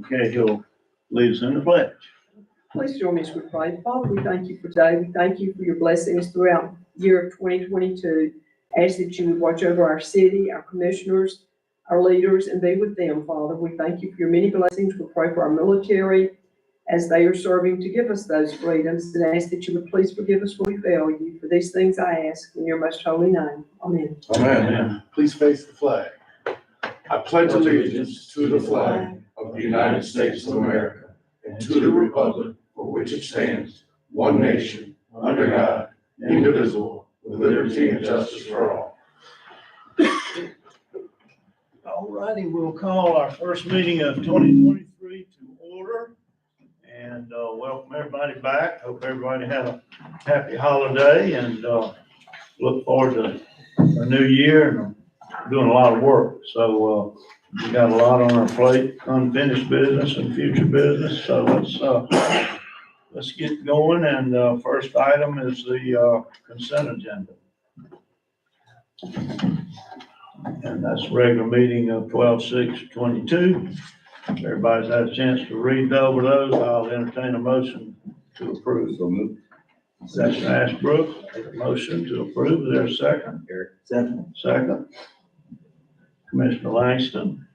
Okay, he'll lead us in the pledge. Please join me as we pray. Father, we thank you for today. We thank you for your blessings throughout the year of 2022. Ask that you would watch over our city, our commissioners, our leaders, and be with them, Father. We thank you for your many blessings. We pray for our military as they are serving to give us those freedoms, and ask that you would please forgive us when we fail you. For these things I ask in your most holy name. Amen. Amen. Please face the flag. I pledge allegiance to the flag of the United States of America and to the republic for which it stands, one nation, under God, indivisible, with liberty and justice for all. All righty, we'll call our first meeting of 2023 to order and welcome everybody back. Hope everybody had a happy holiday and look forward to a new year and doing a lot of work. So we got a lot on our plate, unfinished business and future business. So let's get going. And first item is the consent agenda. And that's regular meeting of 12/6/22. Everybody's had a chance to read over those. I'll entertain a motion to approve. So moved. Second, Ashbrook, a motion to approve. Is there a second? Second. Commissioner Langston.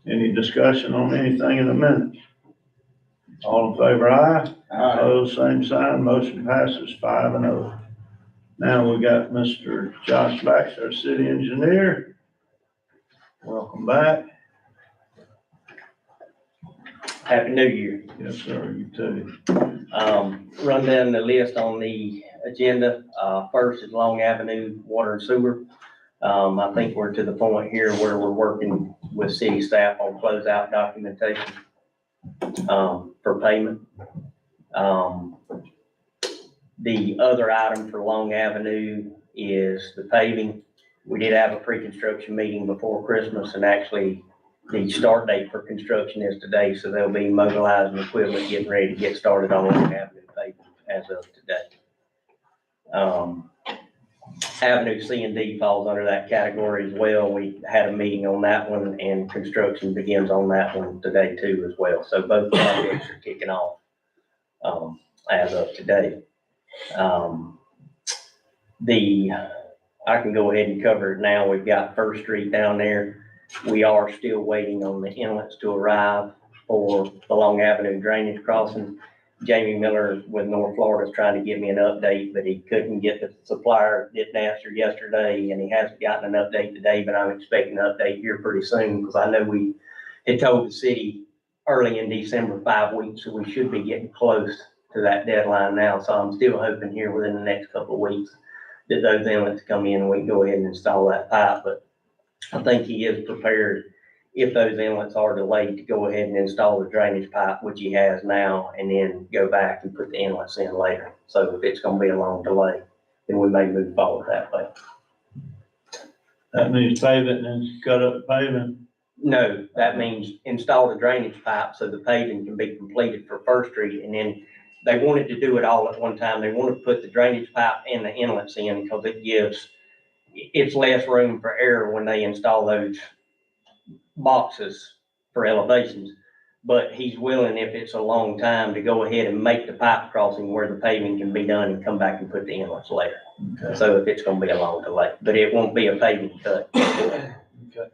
Any discussion on anything in the minutes? All in favor, aye. Aye. Opposed, same sign. Motion passes 5-0. Now we got Mr. Josh Baxter, our city engineer. Welcome back. Happy New Year. Yes, sir, you too. Run down the list on the agenda. First is Long Avenue Water and Sewer. I think we're to the point here where we're working with city staff on closeout documentation, for payment. The other item for Long Avenue is the paving. We did have a pre-construction meeting before Christmas, and actually the start date for construction is today, so they'll be mobilizing equipment, getting ready to get started on Long Avenue paving as of today. Avenue C and D falls under that category as well. We had a meeting on that one, and construction begins on that one today too as well. So both projects are kicking off as of today. I can go ahead and cover it now. We've got First Street down there. We are still waiting on the inlets to arrive for the Long Avenue drainage crossing. Jamie Miller with North Florida is trying to give me an update, but he couldn't get the supplier, didn't answer yesterday, and he hasn't gotten an update today, but I'm expecting an update here pretty soon, because I know we had told the city early in December, 5 weeks, so we should be getting close to that deadline now. So I'm still hoping here within the next couple of weeks that those inlets come in and we can go ahead and install that pipe. But I think he is prepared, if those inlets are delayed, to go ahead and install the drainage pipe, which he has now, and then go back and put the inlets in later. So if it's gonna be a long delay, then we may move forward that way. That means pave it and then cut up the paving. No, that means install the drainage pipe so the paving can be completed for First Street, and then they wanted to do it all at one time. They wanted to put the drainage pipe and the inlets in because it's less room for error when they install those boxes for elevations. But he's willing, if it's a long time, to go ahead and make the pipe crossing where the paving can be done and come back and put the inlets later. Okay. So if it's gonna be a long delay, but it won't be a paving cut. Okay.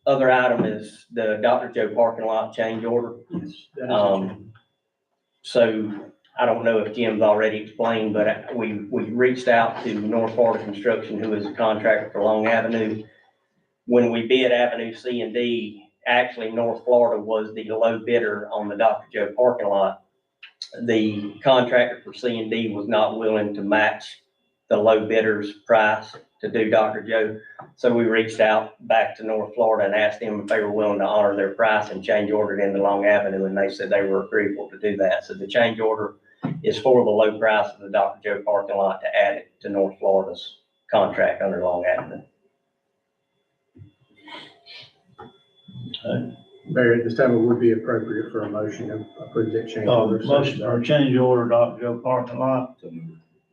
Other item is the Dr. Joe parking lot change order. So I don't know if Jim's already explained, but we reached out to North Florida Construction, who is a contractor for Long Avenue. When we bid Avenue C and D, actually North Florida was the low bidder on the Dr. Joe parking lot. The contractor for C and D was not willing to match the low bidder's price to do Dr. Joe. So we reached out back to North Florida and asked them if they were willing to honor their price and change order it into Long Avenue, and they said they were agreeable to do that. So the change order is for the low price of the Dr. Joe parking lot to add it to North Florida's contract under Long Avenue. Okay. Mayor, at this time, it would be appropriate for a motion to approve that change order. Motion for change order, Dr. Joe parking lot.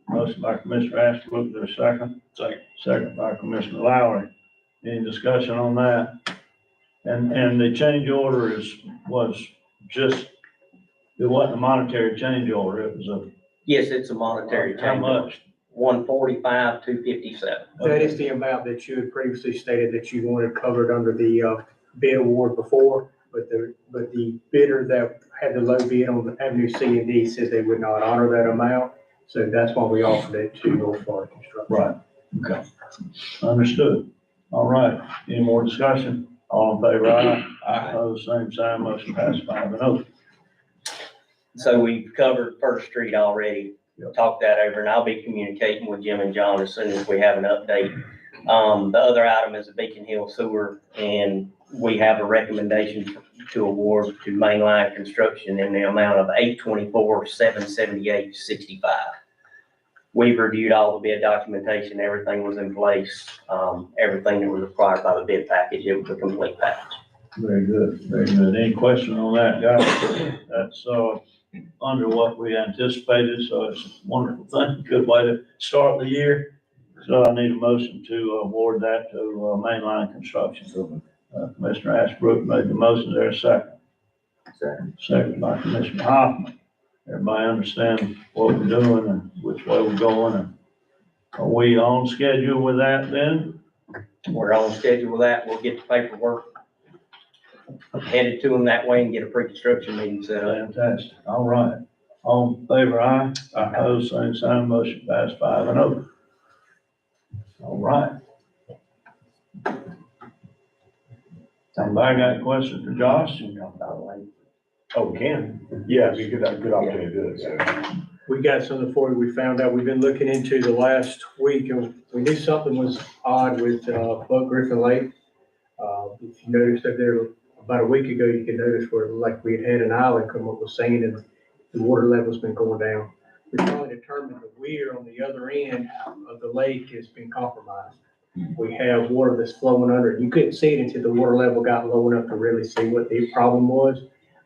Motion by Commissioner Ashbrook, there's a second. Second by Commissioner Lowry. Any discussion on that? And the change order was just, it wasn't a monetary change order, it was a. Yes, it's a monetary How change. much? 145, 257. That is the amount that you had previously stated that you wanted covered under the bid award before, but the bidder that had the low bid on Avenue C and D said they would not honor that amount. So that's why we offered it to North Florida Construction. Right, okay. Understood. All right, any more discussion? All in favor, aye? Aye. Opposed, same sign, motion passed 5-0. So we've covered First Street already, talked that over, and I'll be communicating with Jim and John as soon as we have an update. The other item is the Beacon Hill Sewer, and we have a recommendation to award to Mainline Construction in the amount of $824,778.65. We've reviewed all the bid documentation, everything was in place, everything that was required by the bid package, it was a complete package. Very good, very good. Any question on that, guys? That's, under what we anticipated, so it's a wonderful thing, good way to start the year. So I need a motion to award that to Mainline Construction. Commissioner Ashbrook made the motion, there a second? Second by Commissioner Hoffman. Everybody understand what we're doing and which way we're going, and are we on schedule with that then? We're on schedule with that, we'll get the paperwork headed to them that way and get a pre-construction meeting set up. Fantastic, all right. All in favor, aye? Opposed, same sign, motion passed 5-0. All right. Somebody got a question for Josh? Oh, Ken? Yeah, it'd be a good opportunity to do it, so. We got something for you. We found out, we've been looking into the last week, and we knew something was odd with Buck Griffin Lake. If you noticed up there about a week ago, you could notice where like we had an island come up with sand and the water level's been going down. We finally determined the weir on the other end of the lake has been compromised. We have water that's flowing under it. You couldn't see it until the water level got low enough to really see what the problem was.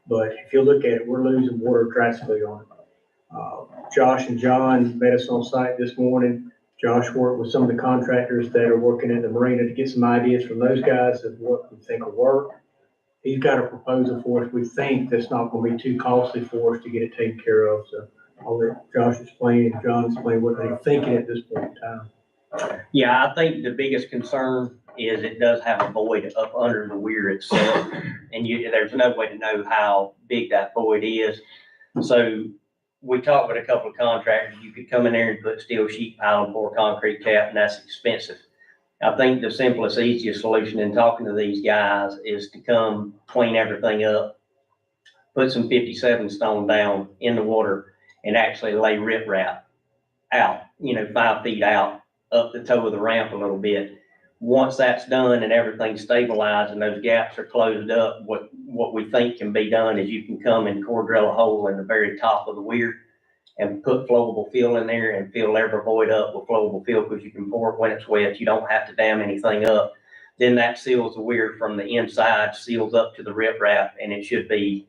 But if you look at it, we're losing water drastically on it. Josh and John met us on site this morning. Josh worked with some of the contractors that are working at the marina to get some ideas from those guys of what we think will work. He's got a proposal for us. We think that's not going to be too costly for us to get it taken care of. So I'll let Josh explain and John explain what they're thinking at this point in time. Yeah, I think the biggest concern is it does have a void up under the weir itself, and there's no way to know how big that void is. So we talked with a couple of contractors. You could come in there and put steel sheet pile and pour concrete cap, and that's expensive. I think the simplest, easiest solution in talking to these guys is to come clean everything up, put some 57 stone down in the water, and actually lay riprap out, 5 feet out up the toe of the ramp a little bit. Once that's done and everything's stabilized and those gaps are closed up, what we think can be done is you can come and core drill a hole in the very top of the weir and put flowable fill in there and fill every void up with flowable fill, because you can pour it when it's wet. You don't have to dam anything up. Then that seals the weir from the inside, seals up to the riprap, and it should be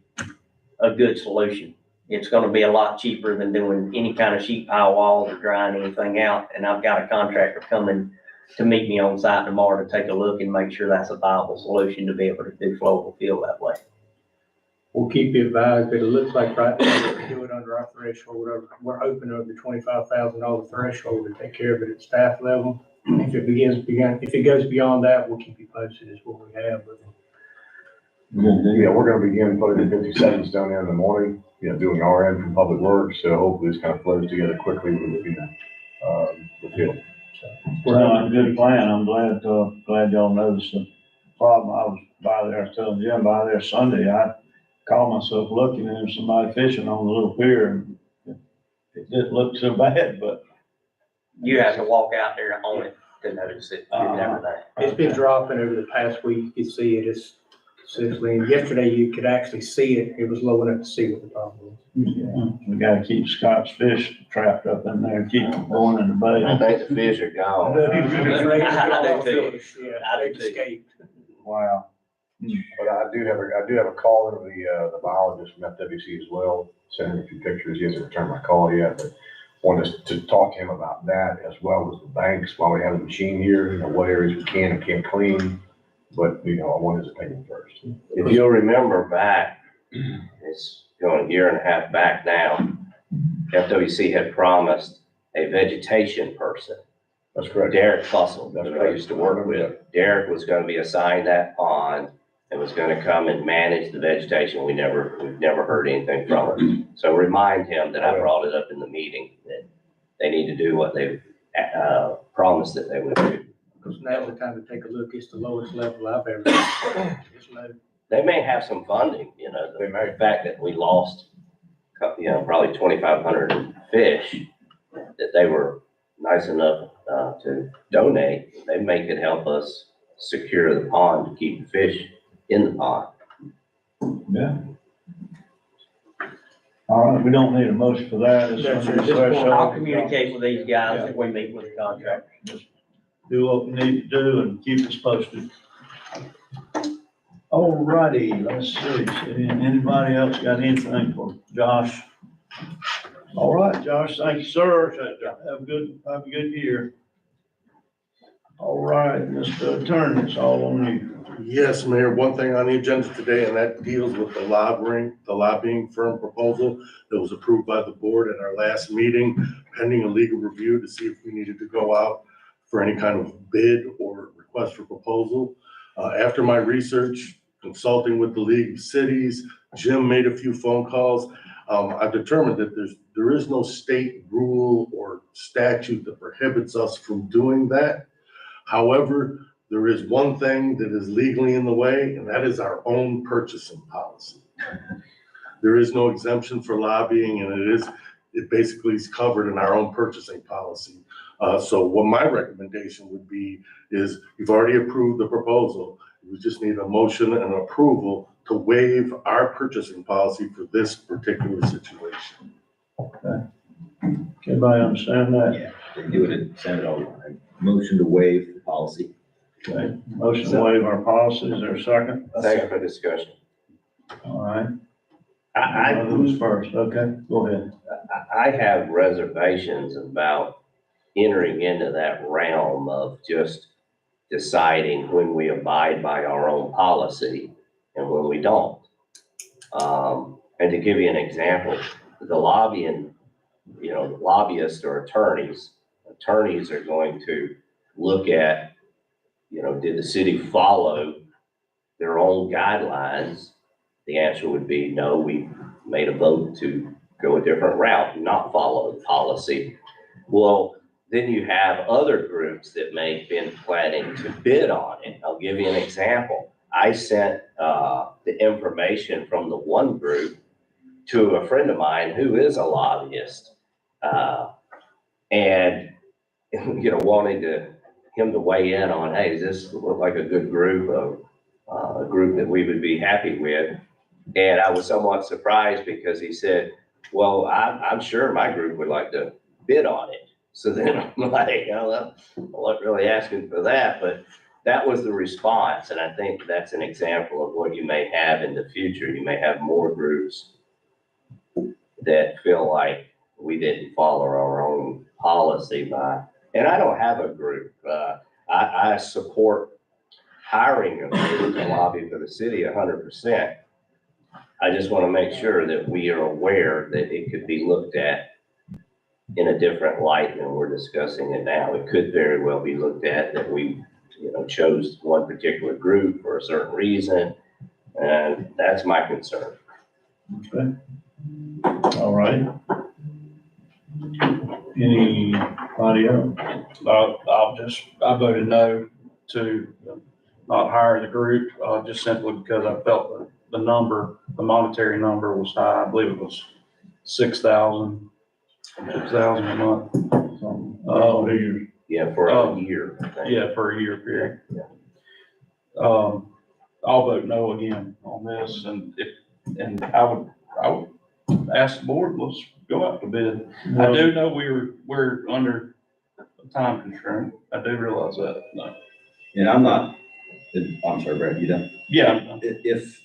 a good solution. It's going to be a lot cheaper than doing any kind of sheet pile walls or drying anything out. And I've got a contractor coming to meet me on site tomorrow to take a look and make sure that's a viable solution to be able to do flowable fill that way. We'll keep you advised, but it looks like right now we're doing under our threshold. We're hoping over the $25,000 threshold to take care of it at staff level. If it goes beyond that, we'll keep you posted as what we have. Yeah, we're gonna begin putting the 57s down there in the morning, doing our end from Public Works, so hopefully this kind of flows together quickly with the field. Well, good plan. I'm glad y'all noticed the problem. I was telling Jim by there Sunday, I caught myself looking and there was somebody fishing on the little pier, and it didn't look so bad, but. You have to walk out there on it to notice it. It's been dropping over the past week. You can see it. It's consistently, and yesterday you could actually see it. It was low enough to see what the problem was. Yeah, we gotta keep Scott's fish trapped up in there, keep them going in the bay. I think the fish are gone. I do too. Wow. But I do have a call into the biologist from FWC as well, sent him a few pictures. He hasn't returned my call yet, but wanted to talk to him about that as well as the banks while we have the machine here, what areas we can and can't clean. but, you know, I want his opinion first. If you'll remember back, it's going a year and a half back now, FWC had promised a vegetation person. That's correct. Derek Fussell, That's who I right. used to work with. Derek was gonna be assigned that pond and was gonna come and manage the vegetation. We've never heard anything from him. So remind him that I brought it up in the meeting, that they need to do what they promised that they would do. Because now's the time to take a look. It's the lowest level I've ever seen. It's low. They may have some funding, you know, the fact that we lost, you know, probably 2,500 fish, that they were nice enough to donate, they may could help us secure the pond to keep the fish in the pond. Yeah. All right, we don't need a motion for that. It's That's under it. threshold. I'll communicate with these guys if we meet with the contractor. Just do what we need to do and keep us posted. All righty, let's see. Anybody else got anything for Josh? All right, Josh, thank you, sir. Have a good year. All right, Mr. Attorney, it's all on you. Yes, Mayor, one thing on the agenda today, and that deals with the lobbying firm proposal that was approved by the board at our last meeting, pending a legal review to see if we needed to go out for any kind of bid or request for proposal. After my research, consulting with the League of Cities, Jim made a few phone calls. I've determined that there is no state rule or statute that prohibits us from doing that. However, there is one thing that is legally in the way, and that is our own purchasing policy. There is no exemption for lobbying, and it basically is covered in our own purchasing policy. So what my recommendation would be is you've already approved the proposal. We just need a motion and approval to waive our purchasing policy for this particular situation. Okay. Everybody understand that? Yeah, they do it in Senate all the time. Motion to waive the policy. Okay, motion to waive our policy, is there a second? Thanks for discussion. All right. I Who's first? Okay, go ahead. have reservations about entering into that realm of just deciding when we abide by our own policy and when we don't. And to give you an example, the lobbying, you know, lobbyists or attorneys are going to look at, you know, did the city follow their own guidelines? The answer would be no, we made a vote to go a different route, not follow the policy. Well, then you have other groups that may have been planning to bid on it. I'll give you an example. I sent the information from the one group to a friend of mine who is a lobbyist, and you know, wanted him to weigh in on, hey, does this look like a good group of a group that we would be happy with? And I was somewhat surprised because he said, well, I'm sure my group would like to bid on it. So then I'm like, well, I wasn't really asking for that, but that was the response. And I think that's an example of what you may have in the future. You may have more groups that feel like we didn't follow our own policy and I don't have a group. I support hiring a group to lobby for the city 100%. I just want to make sure that we are aware that it could be looked at in a different light than we're discussing it now. It could very well be looked at that we, you know, chose one particular group for a certain reason, and that's my concern. Okay. All right. Anybody else? I voted no to not hire the group, just simply because I felt the monetary number was high. I believe it was $6,000 a month. Oh, you. Yeah, for a year. I think. Yeah, for a year period. Yeah. I'll vote no again on this, and I would ask the board, let's go out to bid. I do know we're under a time constraint. I do realize that. No. And I'm sorry, Brad, you done? Yeah. If,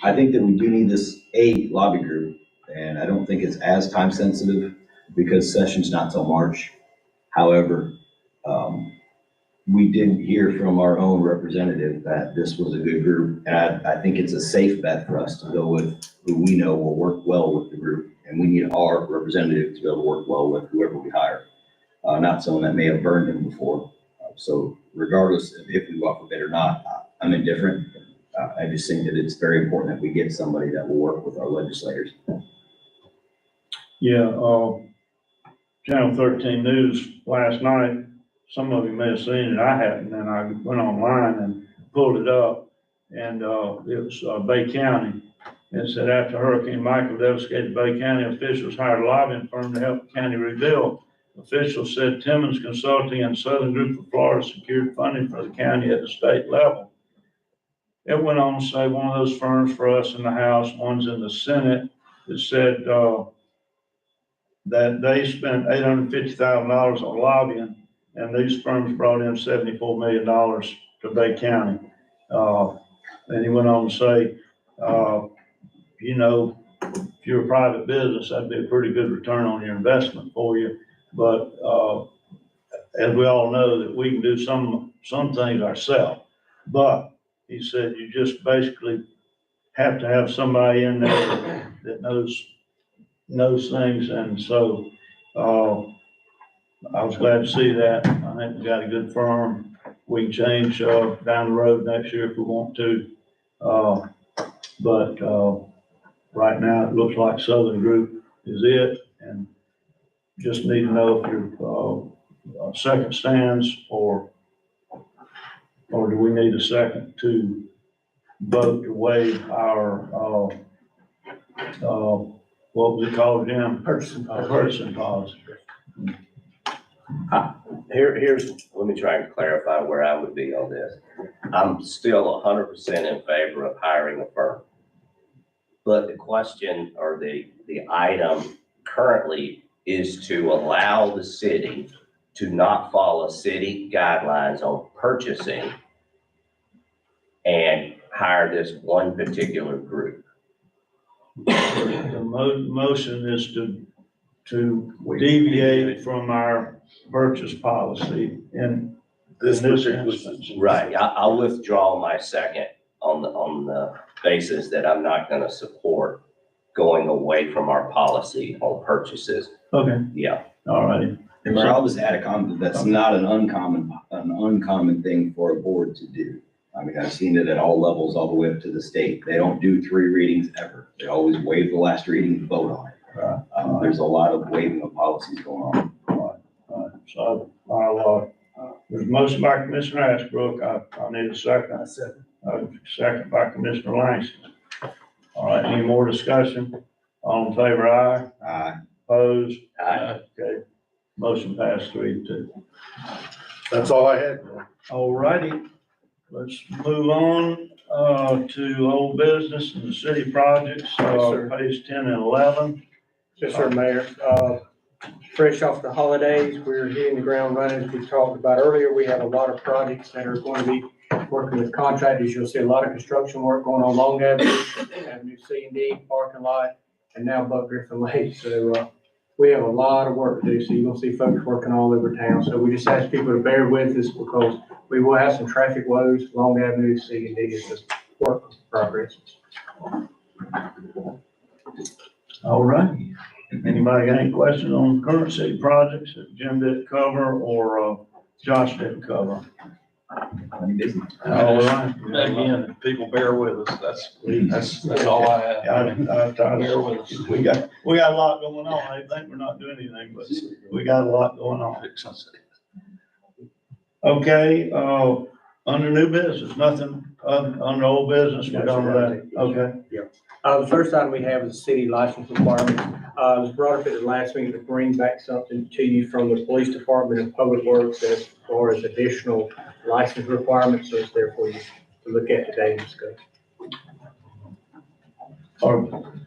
I think that we do need this lobby group, and I don't think it's as time sensitive because session's not till March. However, we did hear from our own representative that this was a good group. And I think it's a safe bet for us to go with who we know will work well with the group. And we need our representative to be able to work well with whoever we hire. Not someone that may have burned him before. So regardless of if we go out for bid or not, I'm indifferent. I just think that it's very important that we get somebody that will work with our legislators. Yeah, Channel 13 News last night, some of you may have seen it, I hadn't, and I went online and pulled it up, and it was Bay County. It said after Hurricane Michael devastated Bay County, officials hired a lobbying firm to help the county rebuild. Officials said Timmons Consulting and Southern Group of Florida secured funding for the county at the state level. It went on to say one of those firms for us in the House, one's in the Senate, that said that they spent $850,000 on lobbying, and these firms brought in $74 million to Bay County. And he went on to say, you know, if you're a private business, that'd be a pretty good return on your investment for you. But as we all know, that we can do some things ourselves. But he said you just basically have to have somebody in there that knows things. And so I was glad to see that. I think we got a good firm. We can change down the road next year if we want to. But right now, it looks like Southern Group is it, and just need to know if your second stands, or do we need a second to vote to waive our, what was it called, Jim? Purchasing policy. Purchasing policy. Let me try and clarify where I would be on this. I'm still 100% in favor of hiring a firm. But the question, or the item currently, is to allow the city to not follow city guidelines on purchasing and hire this one particular group. The motion is to deviate from our purchase policy in this instance. Right, I'll withdraw my second on the basis that I'm not gonna support going away from our policy on purchases. Okay, Yeah, all righty. And I'll just add a comment, that's not an uncommon thing for a board to do. I mean, I've seen it at all levels, all the way up to the state. They don't do 3 readings ever. They always waive the last reading and vote on it. There's a lot of waiving of policies going on. So there's a motion by Commissioner Ashbrook. I need a second. Second by Commissioner Langston. All right, any more discussion? All in favor, aye? Opposed? Aye. Okay, motion passed 3-2. That's all I had. All righty, let's move on to old business and the city projects, sir. page 10 and 11. Yes, sir, Mayor. Fresh off the holidays, we're hitting the ground running. As we talked about earlier, we have a lot of projects that are going to be working with contractors. You'll see a lot of construction work going on Long Avenue, Avenue C and D, parking lot, and now Buck Griffin Lake. So we have a lot of work to do. So you're gonna see folks working all over town. So we just ask people to bear with us because we will have some traffic woes, Long Avenue, C and D is just work in progress. All righty. Anybody got any questions on current city projects that Jim didn't cover or Josh didn't cover? Any business? All right. Again, people bear with us, that's all I have. Bear with us. We got a lot going on. They think we're not doing anything, but we got a lot going on. Okay, under new business, nothing, under old business, we're done with that. Okay. The first item we have is the city license requirements. It was brought up at the last meeting to bring back something to you from the police department and public works as far as additional license requirements. So it's there for you to look at today and discuss.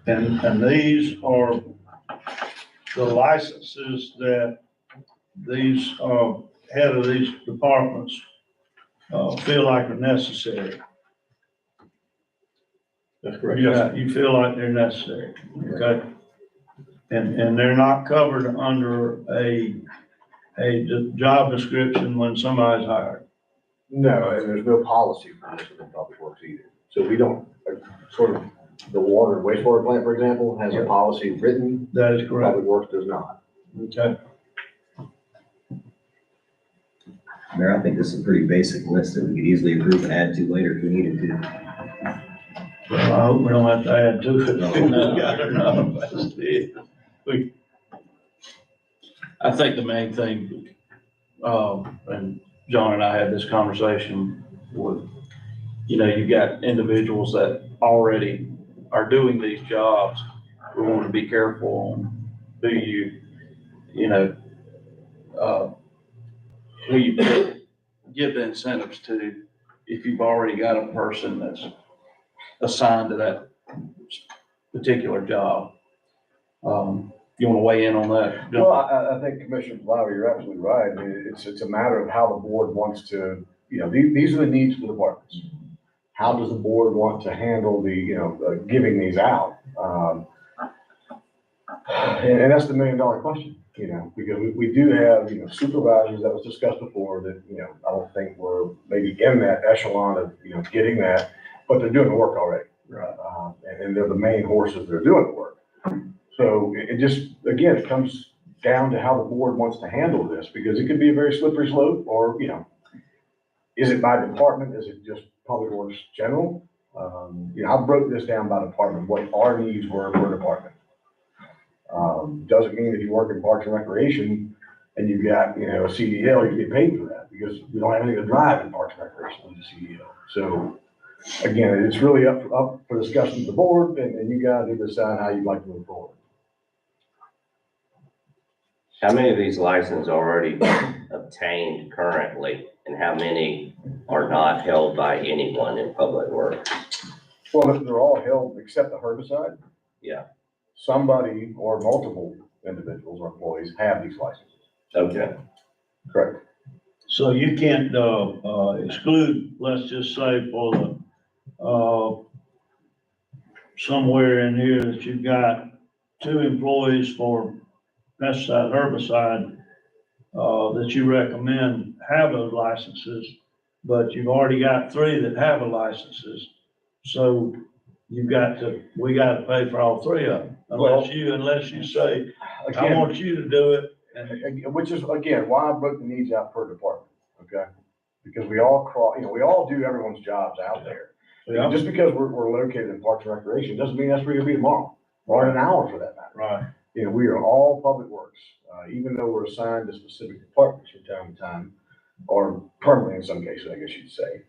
And these are the licenses that these, head of these departments, feel like are necessary. That's correct. You feel like they're necessary, okay? And they're not covered under a job description when somebody's hired. No, and there's no policy for this within Public Works either. So we don't, sort of, the water and wastewater plant, for example, has a policy written. That is correct. Public Works does not. Okay. Mayor, I think this is a pretty basic list that we could easily approve and add to later if we needed to. Well, I hope we don't have to add to it. We got enough as it is. I think the main thing, and John and I had this conversation with, you got individuals that already are doing these jobs. We want to be careful on who who you give the incentives to if you've already got a person that's assigned to that particular job. You want to weigh in on that? John? Well, I think Commissioner Lowry, you're absolutely right. I mean, it's a matter of how the board wants to, these are the needs of the departments. How does the board want to handle the, giving these out? And that's the $1 million question, because we do have, supervisors that was discussed before that, I don't think we're maybe in that echelon of, getting that, but they're doing the work already. Right. And they're the main horses that are doing the work. So it just, again, it comes down to how the board wants to handle this, because it could be a very slippery slope, or, is it by department? Is it just Public Works general? I broke this down by department, what our needs were per department. Doesn't mean that you work in Parks and Recreation and you've got, a CDL, you get paid for that, because we don't have anything to drive in Parks and Recreation with a CDL. So again, it's really up for discussion with the board, and you guys need to decide how you'd like to move forward. How many of these licenses are already obtained currently, and how many are not held by anyone in Public Works? Well, they're all held except the herbicide. Yeah. Somebody or multiple individuals or employees have these licenses. Okay. Correct. So you can't, exclude, let's just say for the, somewhere in here that you've got 2 employees for pesticide, herbicide, that you recommend have those licenses, but you've already got 3 that have the licenses. So we got to pay for all 3 of them, unless you say, I Again, want you to do it. And which is, again, why I broke the needs out per department, okay? Because we all we all do everyone's jobs out there. Yeah. Just because we're located in Parks and Recreation doesn't mean that's where you'll be tomorrow, or in an hour for that matter. Right. We are all Public Works, even though we're assigned to specific departments from time to time, or permanently in some cases, I guess you'd say.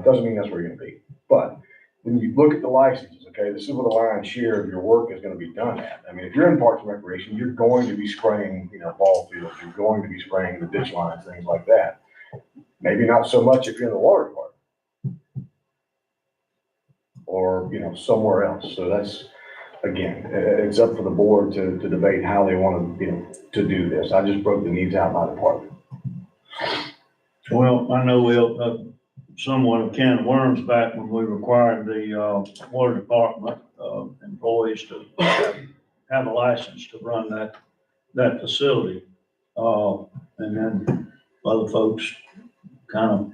Doesn't mean that's where you're gonna be. But when you look at the licenses, okay, this is where the lion's share of your work is gonna be done at. I mean, if you're in Parks and Recreation, you're going to be spraying, ball fields, you're going to be spraying the ditch lines, things like that. Maybe not so much if you're in the water department. Or, somewhere else. So that's, again, it's up for the board to debate how they want to, to do this. I just broke the needs out by department. Well, I know we opened up somewhat of a can of worms back when we required the, water department, employees to have a license to run that facility. And then other folks kind of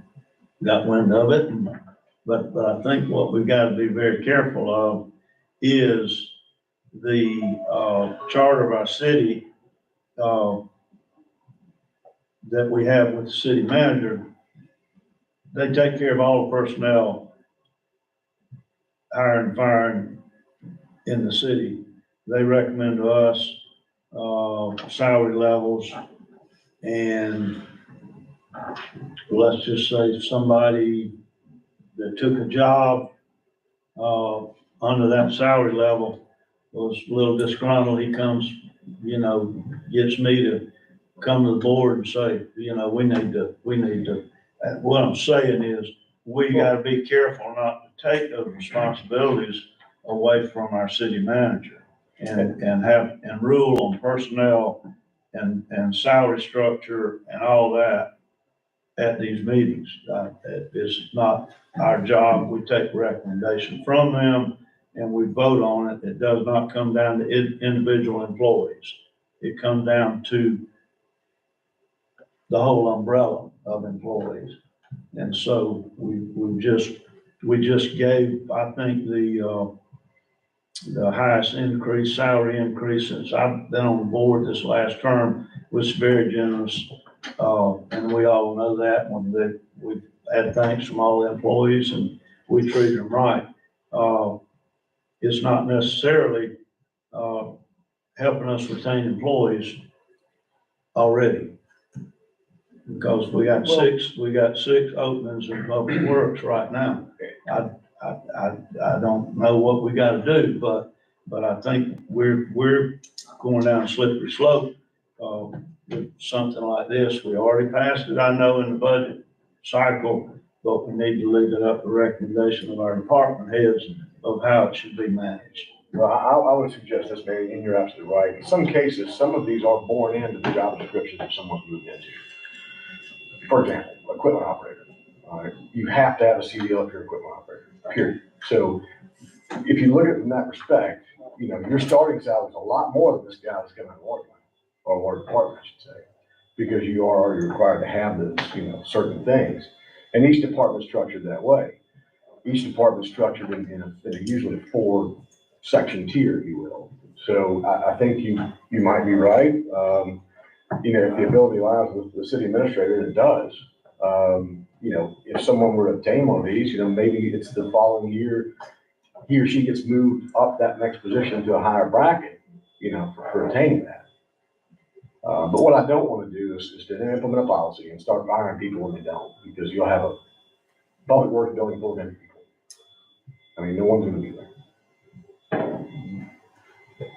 got wind of it. But I think what we've got to be very careful of is the, charter of our city, that we have with the city manager. They take care of all the personnel, hiring and firing in the city. They recommend to us, salary levels, and let's just say somebody that took a job, under that salary level was a little disgruntled, he comes, gets me to come to the board and say, we need to, what I'm saying is, we gotta be careful not to take those responsibilities away from our city manager and rule on personnel and salary structure and all that at these meetings. It's not our job. We take recommendation from them and we vote on it. It does not come down to individual employees. It comes down to the whole umbrella of employees. And so we just gave, I think, the highest increase, salary increase since I've been on the board this last term was very generous. And we all know that we've had thanks from all the employees and we treated them right. It's not necessarily, helping us retain employees already. Because we got six openings in public works right now. I don't know what we gotta do, but I think we're going down a slippery slope, with something like this. We already passed it, I know, in the budget cycle, but we need to leave it up to recommendation of our department heads of how it should be managed. Well, I would suggest this, Mary, and you're absolutely right. In some cases, some of these are born into the job description that someone's moved into. For example, equipment operator. You have to have a CDL if you're an equipment operator, period. So if you look at it in that respect, your starting salary is a lot more than this guy that's coming out of water line, or water department, I should say, because you are already required to have those, certain things. And each department's structured that way. Each department's structured in a usually 4-section tier, if you will. So I think you might be right. If the ability allows with the city administrator, and it does, if someone were to obtain one of these, maybe it's the following year, he or she gets moved up that next position to a higher bracket, for attaining that. But what I don't want to do is to implement a policy and start firing people when they don't, because you'll have a public works building full of empty people. I mean, no one's going to be there.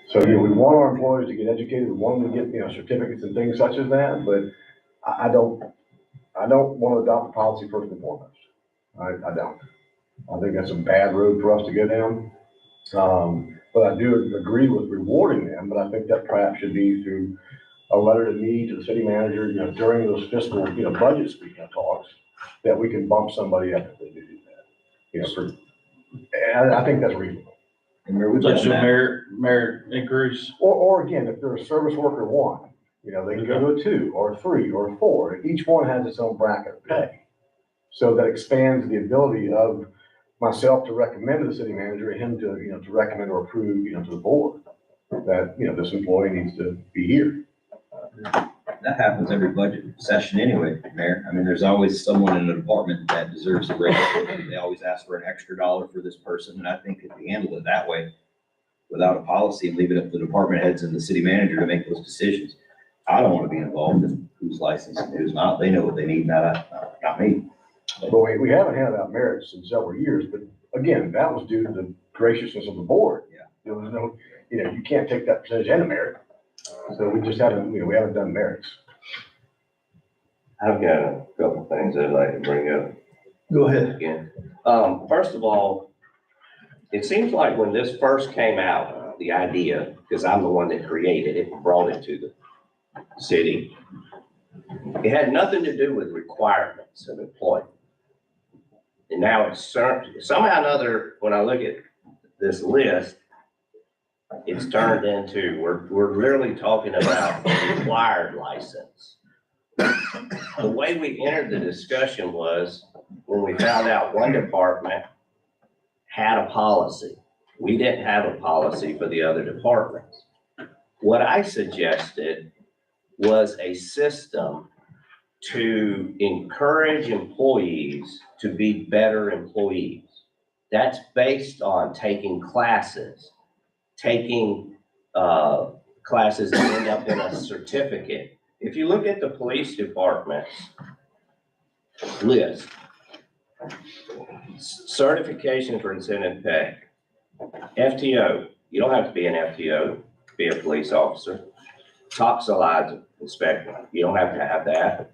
So, we want our employees to get educated, we want them to get, certificates and things such as that, but I don't want to adopt a policy first and foremost. I don't. I think that's a bad road for us to go down. But I do agree with rewarding them, but I think that perhaps should be through a letter to me, to the city manager, during those fiscal, budget speaking talks, that we can bump somebody up if they do that. And I think that's reasonable. And where we've Just a done that. merit increase. Or again, if they're a service worker 1, they can go to a 2 or a 3 or a 4. Each one has its own bracket of pay. So that expands the ability of myself to recommend to the city manager and him to, to recommend or approve, to the board that, this employee needs to be here. That happens every budget session anyway, Mayor. I mean, there's always someone in the department that deserves a raise. They always ask for an extra $1 for this person, and I think if we handle it that way, without a policy and leave it up to the department heads and the city manager to make those decisions, I don't want to be involved in who's licensed and who's not. They know what they need, not me. But we haven't handed out merits in several years, but again, that was due to the graciousness of the board. Yeah. There was no, you can't take that percentage and a merit. So we just haven't, we haven't done merits. I've got a couple of things I'd like to bring up Go ahead. again. First of all, it seems like when this first came out, the idea, because I'm the one that created it and brought it to the city, it had nothing to do with requirements of employment. And now it's somehow or another, when I look at this list, it's turned into, we're literally talking about a required license. The way we entered the discussion was when we found out one department had a policy. We didn't have a policy for the other departments. What I suggested was a system to encourage employees to be better employees. That's based on taking classes, classes that end up in a certificate. If you look at the police department's list, certification for incentive pay, FTO, you don't have to be an FTO to be a police officer. Toxicology inspector, you don't have to have that.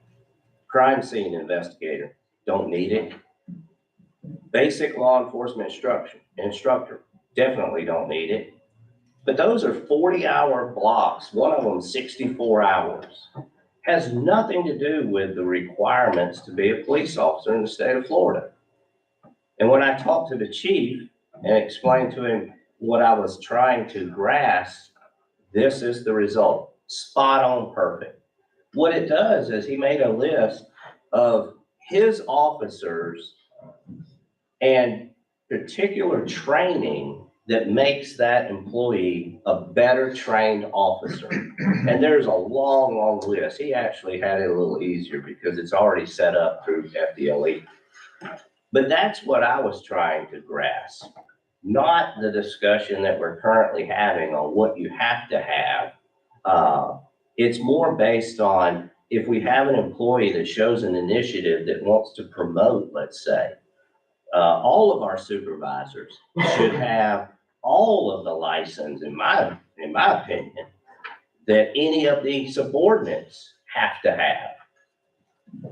Crime scene investigator, don't need it. Basic law enforcement instructor, definitely don't need it. But those are 40-hour blocks, one of them 64 hours. Has nothing to do with the requirements to be a police officer in the state of Florida. And when I talked to the chief and explained to him what I was trying to grasp, this is the result. Spot on perfect. What it does is he made a list of his officers and particular training that makes that employee a better trained officer. And there's a long, long list. He actually had it a little easier because it's already set up through FDLE. But that's what I was trying to grasp, not the discussion that we're currently having on what you have to have. It's more based on if we have an employee that shows an initiative that wants to promote, let's say, all of our supervisors should have all of the license, in my opinion, that any of the subordinates have to have.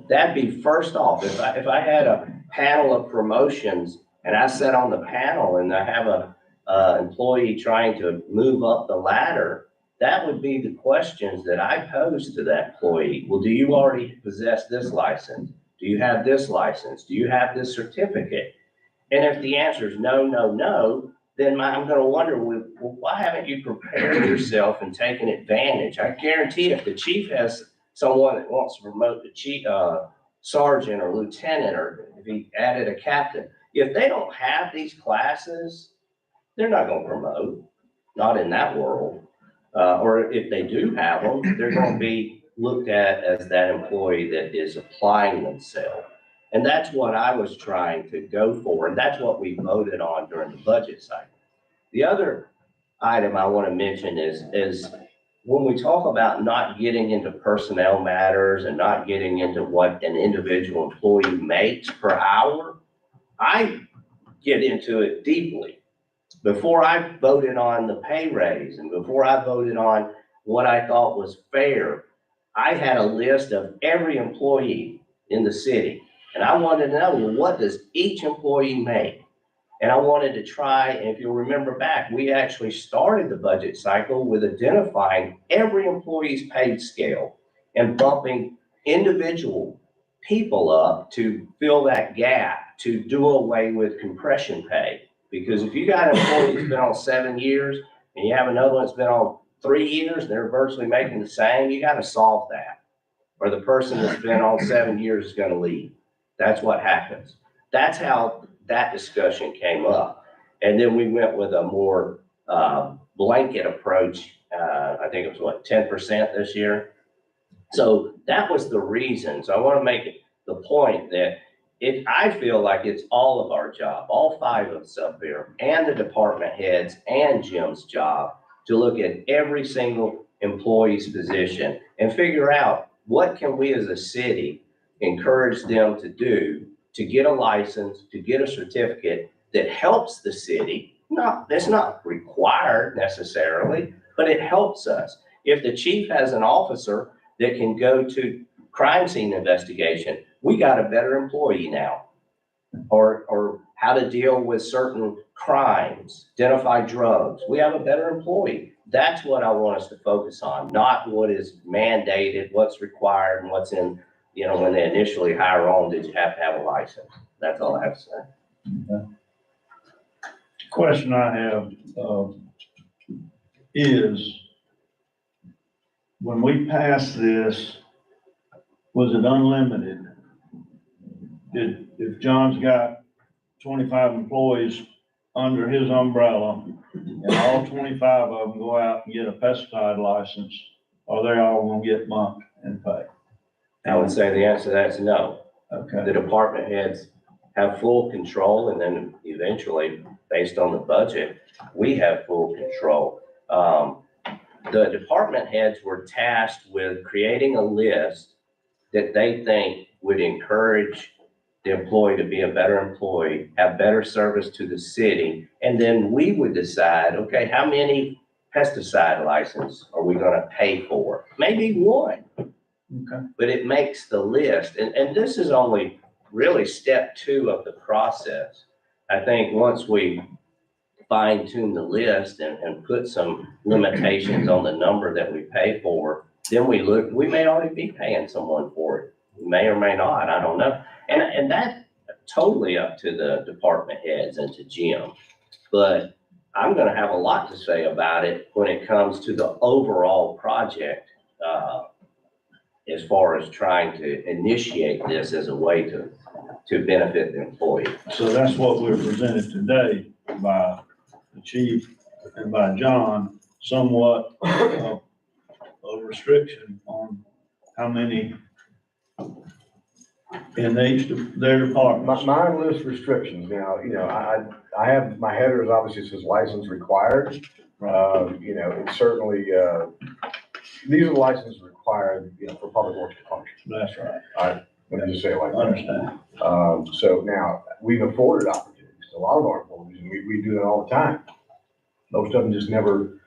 That'd be first off. If I had a panel of promotions and I sat on the panel and I have a employee trying to move up the ladder, that would be the questions that I pose to that employee. Well, do you already possess this license? Do you have this license? Do you have this certificate? And if the answer is no, no, no, then I'm going to wonder, well, why haven't you prepared yourself and taken advantage? I guarantee if the chief has someone that wants to promote the chief, sergeant or lieutenant, or if he added a captain, if they don't have these classes, they're not going to promote, not in that world. Or if they do have them, they're going to be looked at as that employee that is applying themselves. And that's what I was trying to go for. And that's what we voted on during the budget cycle. The other item I want to mention is when we talk about not getting into personnel matters and not getting into what an individual employee makes per hour, I get into it deeply. Before I voted on the pay raise and before I voted on what I thought was fair, I had a list of every employee in the city. And I wanted to know, well, what does each employee make? And I wanted to try, and if you'll remember back, we actually started the budget cycle with identifying every employee's paid scale and bumping individual people up to fill that gap, to do away with compression pay. Because if you got an employee that's been on 7 years and you have another one that's been on 3 years, they're virtually making the same, you got to solve that. Or the person that's been on 7 years is going to leave. That's what happens. That's how that discussion came up. And then we went with a more blanket approach. I think it was 10% this year. So that was the reason. So I want to make the point that I feel like it's all of our job, all 5 of us up here, and the department heads and Jim's job to look at every single employee's position and figure out what can we as a city encourage them to do to get a license, to get a certificate that helps the city. It's not required necessarily, but it helps us. If the chief has an officer that can go to crime scene investigation, we got a better employee now. Or how to deal with certain crimes, identify drugs. We have a better employee. That's what I want us to focus on, not what is mandated, what's required, and what's in, when they initially hire on, did you have to have a license? That's all I have to say. Question I have is, when we passed this, was it unlimited? If John's got 25 employees under his umbrella and all 25 of them go out and get a pesticide license, are they all gonna get bumped in pay? I would say the answer to that is no. Okay. The department heads have full control, and then eventually, based on the budget, we have full control. The department heads were tasked with creating a list that they think would encourage the employee to be a better employee, have better service to the city, and then we would decide, okay, how many pesticide licenses are we gonna pay for? Maybe one. Okay. But it makes the list, and this is only really step 2 of the process. I think once we fine tune the list and put some limitations on the number that we pay for, then we may already be paying someone for it. We may or may not, I don't know. And that's totally up to the department heads and to Jim. But I'm gonna have a lot to say about it when it comes to the overall project. as far as trying to initiate this as a way to benefit the employee. So that's what we're presented today by the chief and by John, somewhat of a restriction on how many in each of their departments. Mine lists restrictions. Now, I have, my headers obviously says license required. It's certainly, these are the licenses required, for public works to function. That's right. Let me just say it like I that. understand. So now, we've afforded opportunities to a lot of our employees, and we do that all the time. Most of them just never,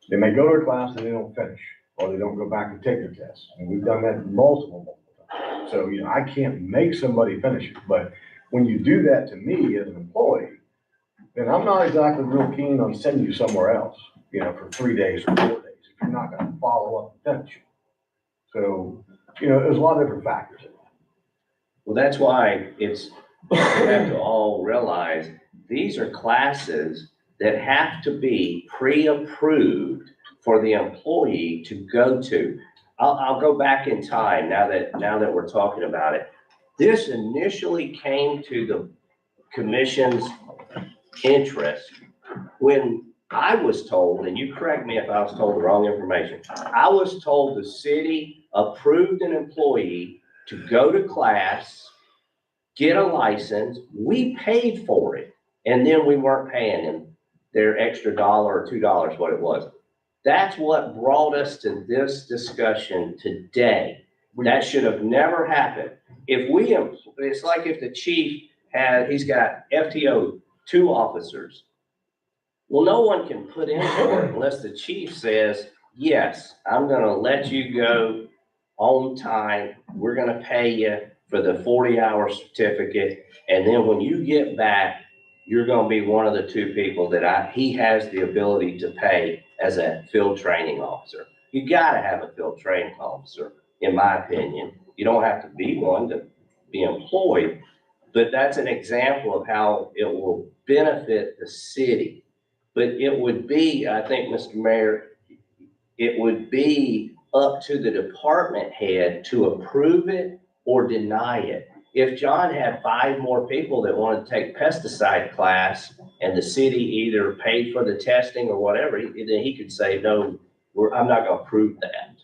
they may go to a class and they don't finish, or they don't go back and take their tests. And we've done that multiple times. So, I can't make somebody finish it, but when you do that to me as an employee, then I'm not exactly real keen on sending you somewhere else, for 3 days or 4 days, if you're not gonna follow up and finish. So, there's a lot of different factors in that. Well, that's why we have to all realize these are classes that have to be pre-approved for the employee to go to. I'll go back in time now that we're talking about it. This initially came to the commission's interest when I was told, and you correct me if I was told the wrong information, I was told the city approved an employee to go to class, get a license, we paid for it, and then we weren't paying them their extra $1 or $2, what it was. That's what brought us to this discussion today. That should have never happened. It's like if the chief he's got FTO 2 officers. Well, no one can put into it unless the chief says, yes, I'm gonna let you go on time. We're gonna pay you for the 40-hour certificate. And then when you get back, you're gonna be one of the 2 people that he has the ability to pay as a field training officer. You gotta have a field training officer, in my opinion. You don't have to be one to be employed, but that's an example of how it will benefit the city. But it would be, I think, Mr. Mayor, it would be up to the department head to approve it or deny it. If John had 5 more people that wanted to take pesticide class and the city either paid for the testing or whatever, then he could say, no, I'm not gonna approve that.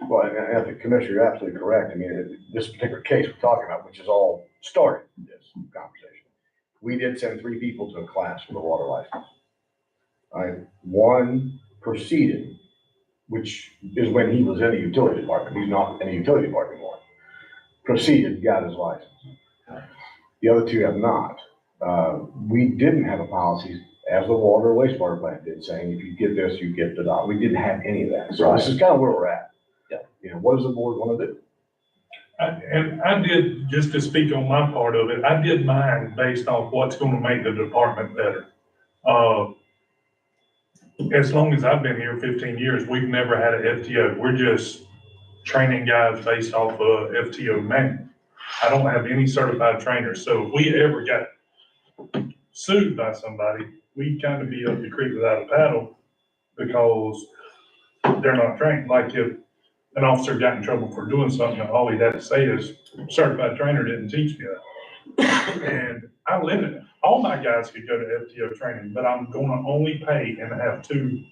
Well, and I think, Commissioner, you're absolutely correct. I mean, this particular case we're talking about, which is all started this conversation, we did send 3 people to a class for the water license. One proceeded, which is when he was in the utility department. He's not in the utility department anymore. Proceeded, got his license. The other 2 have not. We didn't have a policy, as the water and wastewater plant did, saying if you get this, you get the dot. We didn't have any of that. So This is kind of where we're at. Yeah. What does the board want to do? And I did, just to speak on my part of it, I did mine based off what's going to make the department better. As long as I've been here 15 years, we've never had an FTO. We're just training guys based off of FTO manual. I don't have any certified trainers. So if we ever got sued by somebody, we'd kind of be up the creek without a paddle because they're not trained. Like if an officer got in trouble for doing something, all he'd have to say is, certified trainer didn't teach me that. And I limit it. All my guys could go to FTO training, but I'm gonna only pay and have 2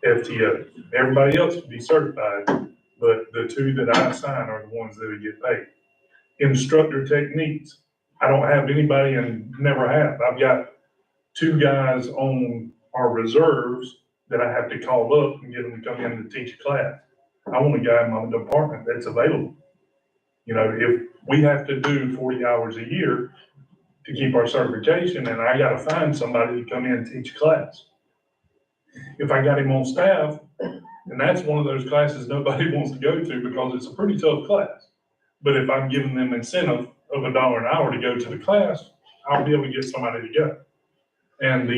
FTOs. Everybody else could be certified, but the 2 that I assign are the ones that would get paid. Instructor techniques, I don't have anybody and never have. I've got 2 guys on our reserves that I have to call up and get them to come in to teach a class. I want a guy in my department that's available. If we have to do 40 hours a year to keep our certification, and I gotta find somebody to come in and teach a class. If I got him on staff, and that's one of those classes nobody wants to go to because it's a pretty tough class. But if I'm giving them incentive of $1 an hour to go to the class, I'll be able to get somebody to go. And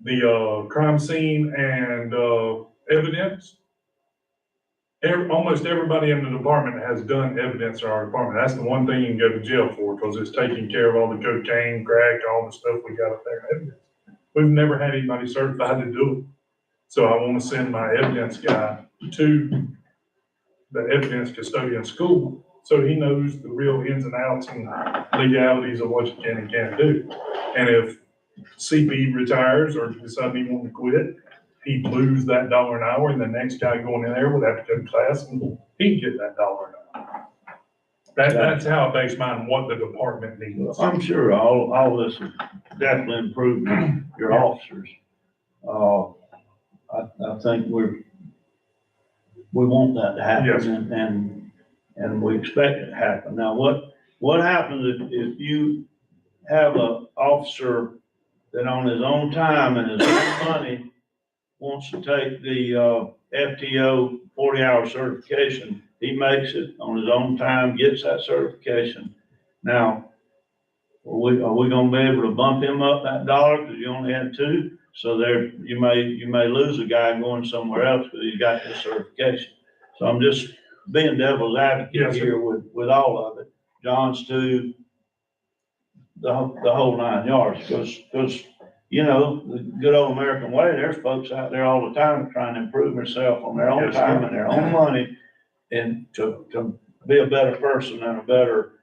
the crime scene and evidence, almost everybody in the department has done evidence in our department. That's the one thing you can go to jail for because it's taking care of all the cocaine, crack, all the stuff we got up there in evidence. We've never had anybody certified to do it. So I want to send my evidence guy to the evidence custodian school, so he knows the real ins and outs and legalities of what you can and can't do. And if CB retires or decides he wants to quit, he'd lose that $1 an hour, and the next guy going in there would have to go to class and he'd get that $1 an hour. That's how I base mine on what the department needs. I'm sure all this will definitely improve your officers. I think we want that to Yes. happen and we expect it to happen. Now, what happens if you have an officer that on his own time and his own money wants to take the FTO 40-hour certification? He makes it on his own time, gets that certification. Now, are we gonna be able to bump him up that $1 because you only had 2? So there, you may lose a guy going somewhere else because he's got this certification. So I'm just being devil's advocate Yes, sir. here with all of it. John, Stu, the whole 9 yards, because, you know, the good old American way, there's folks out there all the time trying to improve themselves on their own Yes, sir. time and their own money and to be a better person and a better,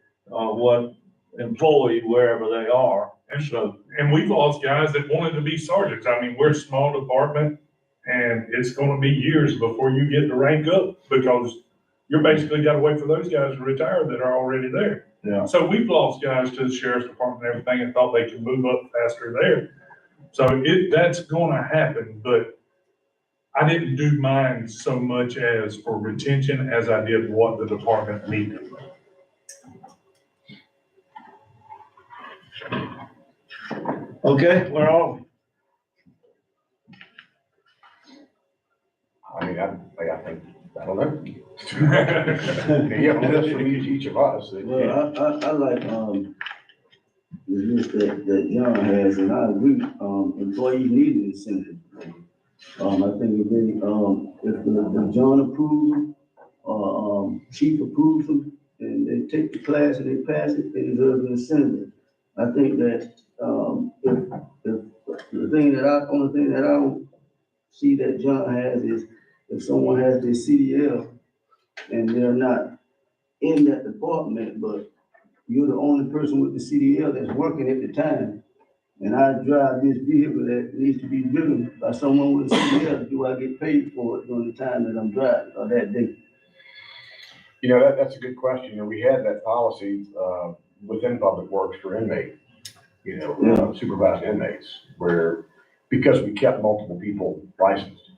employee wherever they are. And so, And we've lost guys that wanted to be sergeants. I mean, we're a small department, and it's gonna be years before you get to rank up, because you're basically gotta wait for those guys to retire that are already there. yeah. So we've lost guys to the sheriff's department and everything, and thought they could move up faster there. So that's gonna happen, but I didn't do mine so much as for retention as I did what the department needed. Okay, where are we? I mean, I think, I don't know. You have a list from each of us. Well, I like, the list that John has, and I agree, employees need an incentive. I think if the John approves them, or, chief approves them, and they take the class and they pass it, they deserve an incentive. I think that, if only thing that I don't see that John has is if someone has their CDL and they're not in that department, but you're the only person with the CDL that's working at the time, and I drive this vehicle that needs to be driven by someone with a CDL, do I get paid for it during the time that I'm driving or that day? You know, that's a good question. You know, we had that policy, within Public Works for inmate, supervised inmates, where, because we kept multiple people licensed,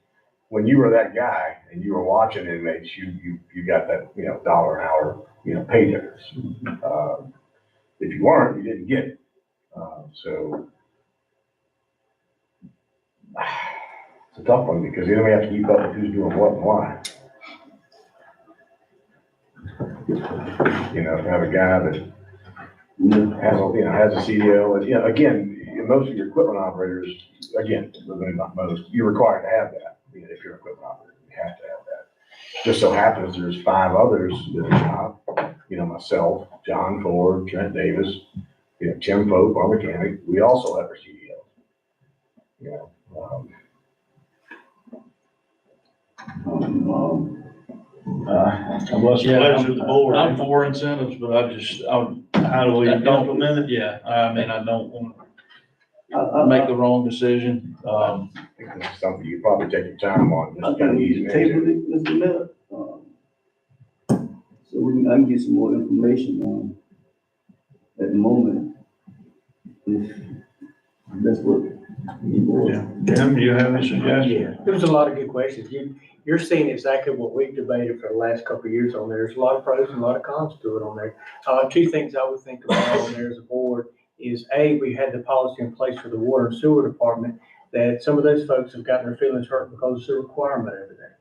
when you were that guy and you were watching inmates, you got that, $1 an hour, pay difference. If you weren't, you didn't get it. So it's a tough one because then we have to keep up with who's doing what and why. To have a guy that has a CDL, and, again, most of your equipment operators, again, not most, you're required to have that. If you're an equipment operator, you have to have that. Just so happens there's 5 others in the shop, myself, John Ford, Trent Davis, Tim Pope, our mechanic, we also have our CDLs. What's the pleasure of the board? I'm for incentives, but How do we implement it? yeah, I mean, I don't want I to make the wrong decision. I think this is something you probably take your time on, I just kind of think we easing should table into. it, Mr. Miller, so I can get some more information on at the moment. If that's what. Jim, do you have any suggestions? Yeah, there was a lot of good questions. You're seeing exactly what we've debated for the last couple of years on there. There's a lot of pros and a lot of cons to it on there. 2 things I would think about on there as a board is we had the policy in place for the water and sewer department that some of those folks have gotten their feelings hurt because it's a requirement over there.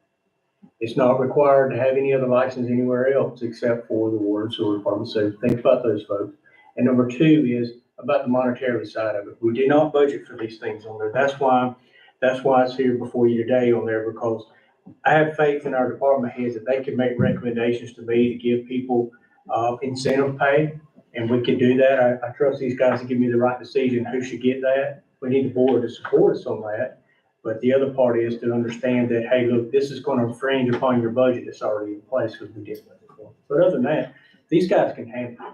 It's not required to have any other license anywhere else except for the water and sewer department. So think about those folks. And number 2 is about the monetary side of it. We did not budget for these things on there. That's why it's here before you today on there, because I have faith in our department heads that they can make recommendations to me to give people incentive pay, and we can do that. I trust these guys to give me the right decision who should get that. We need the board to support us on that. But the other part is to understand that, hey, look, this is gonna infringe upon your budget that's already in place because we did budget for it. But other than that, these guys can handle it.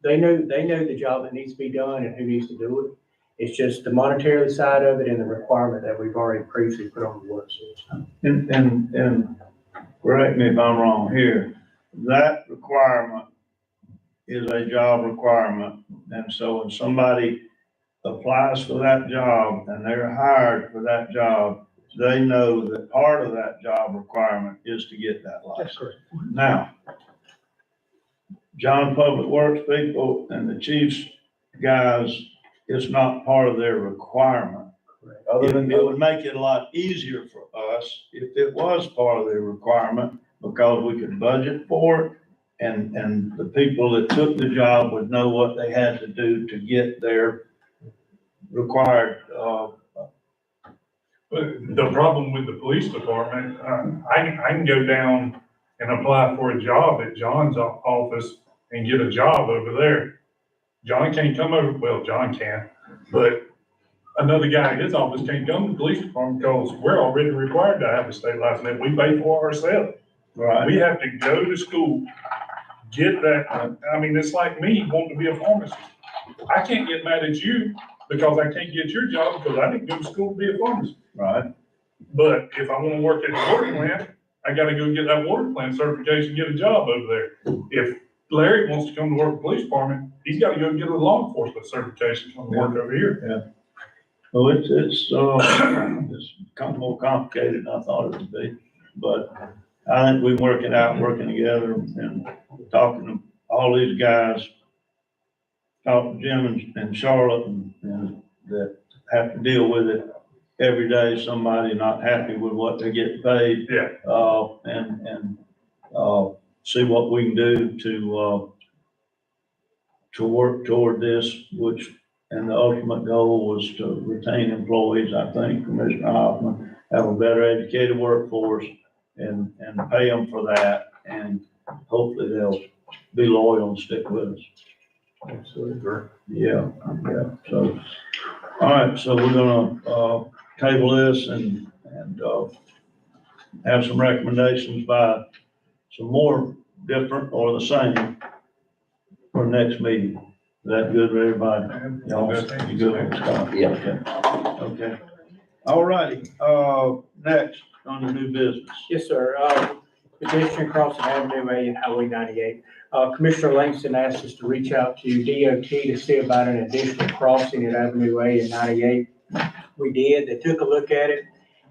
They know the job that needs to be done and who needs to do it. It's just the monetary side of it and the requirement that we've already previously put on the work system. And correct me if I'm wrong here, that requirement is a job requirement. And so when somebody applies for that job and they're hired for that job, they know that part of that job requirement is to get that license. That's correct. Now, John Public Works people and the chief's guys, it's not part of their requirement. Other than, It would make it a lot easier for us if it was part of their requirement, because we could budget for it. And the people that took the job would know what they had to do to get their required, But the problem with the police department, I can go down and apply for a job at John's office and get a job over there. John can't come over, well, John can, but another guy at his office can't come to the police department because we're already required to have a state license that we pay for ourselves. right? We have to go to school, get that, I mean, it's like me wanting to be a pharmacist. I can't get mad at you because I can't get your job because I didn't go to school to be a pharmacist. Right. But if I wanna work at the water plant, I gotta go get that water plant certification, get a job over there. If Larry wants to come to work at the police department, he's gotta go get a law enforcement certification to come to work over here. Well, it's become more complicated than I thought it would be, but I think we work it out, working together and talking to all these guys. Talk to Jim and Charlotte and that have to deal with it every day, somebody not happy with what they get paid. Yeah. And see what we can do to work toward this, which, and the ultimate goal was to retain employees. I think Commissioner Hoffman, have a better educated workforce and pay them for that. And hopefully they'll be loyal and stick with us. Absolutely. Yeah, so, all right, so we're gonna, table this and have some recommendations by some more different or the same for next meeting. Is that good with everybody? Y'all, you good with Scott? Yeah. Okay. All righty, next on the new business. Yes, sir. Pedestrian crossing Avenue A and Highway 98. Commissioner Langston asked us to reach out to DOT to see about an additional crossing at Avenue A and 98. We did. They took a look at it,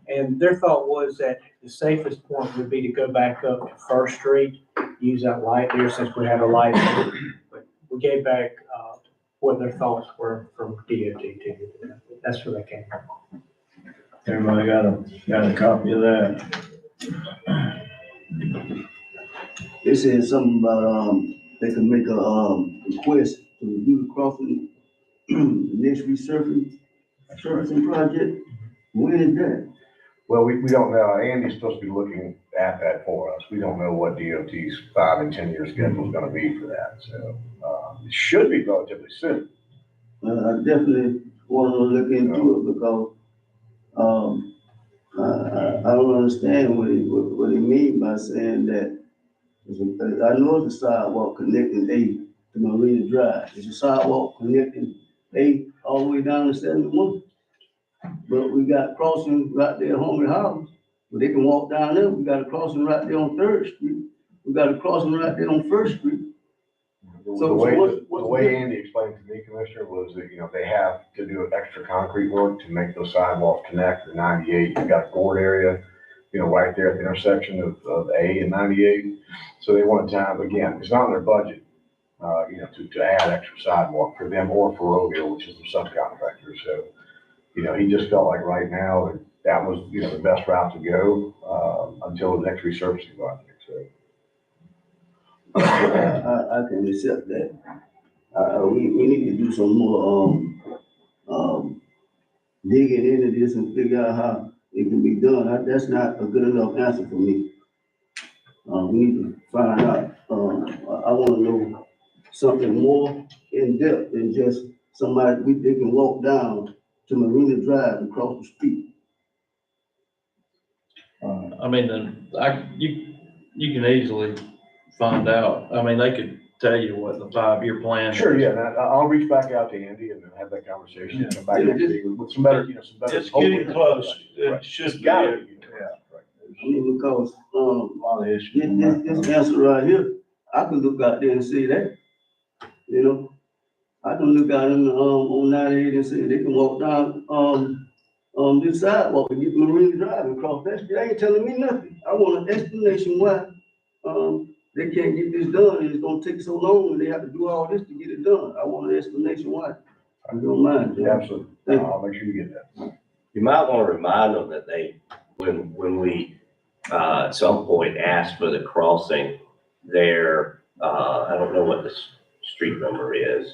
and their thought was that the safest point would be to go back up to First Street, use that light there since we have a light. But we gave back what their thoughts were from DOT too. That's where they came from. Everybody got a copy of that? They said something about, they can make a, request to review the crossing, next surfacing project. When is that? well, we don't know. Andy's supposed to be looking at that for us. We don't know what DOT's 5 and 10 year schedule is gonna be for that. So, it should be relatively soon. I definitely want to look into it because, I don't understand what he mean by saying that. I know it's a sidewalk connecting A to Marina Drive. It's a sidewalk connecting A all the way down to 71. But we got crossing right there at Homer House, where they can walk down there. We got a crossing right there on Third Street. We got a crossing right there on First Street. The way Andy explained to me, Commissioner, was that, they have to do extra concrete work to make those sidewalks connect to 98. You've got a board area, right there at the intersection of A and 98. So they want to have, again, it's not in their budget, to add extra sidewalk for them or for Rovio, which is the subcontractor. So, he just felt like right now that was, the best route to go, until the next resurfacing project, so. I can accept that. We need to do some more, digging into this and figure out how it can be done. That's not a good enough answer for me. We need to find out, I wanna know something more in depth than just somebody, they can walk down to Marina Drive and cross the street. I mean, you can easily find out. I mean, they could tell you what the 5-year plan is. Sure, yeah, and I'll reach back out to Andy and then have that conversation, and come back next week with some better, some better. It's getting close. Right. It should It's be. gotta be. Yeah. I mean, because, A lot of issues. this answer right here, I can look out there and see that, you know? I can look out on 98 and see, they can walk down, this sidewalk and get Marine Drive and cross that street. They ain't telling me nothing. I want an explanation why, they can't get this done, and it's gonna take so long, and they have to do all this to get it done. I want an explanation why. I don't mind, Joe. Absolutely, I'll make sure you get that. You might want to remind them that when we, at some point asked for the crossing there, I don't know what the street number is.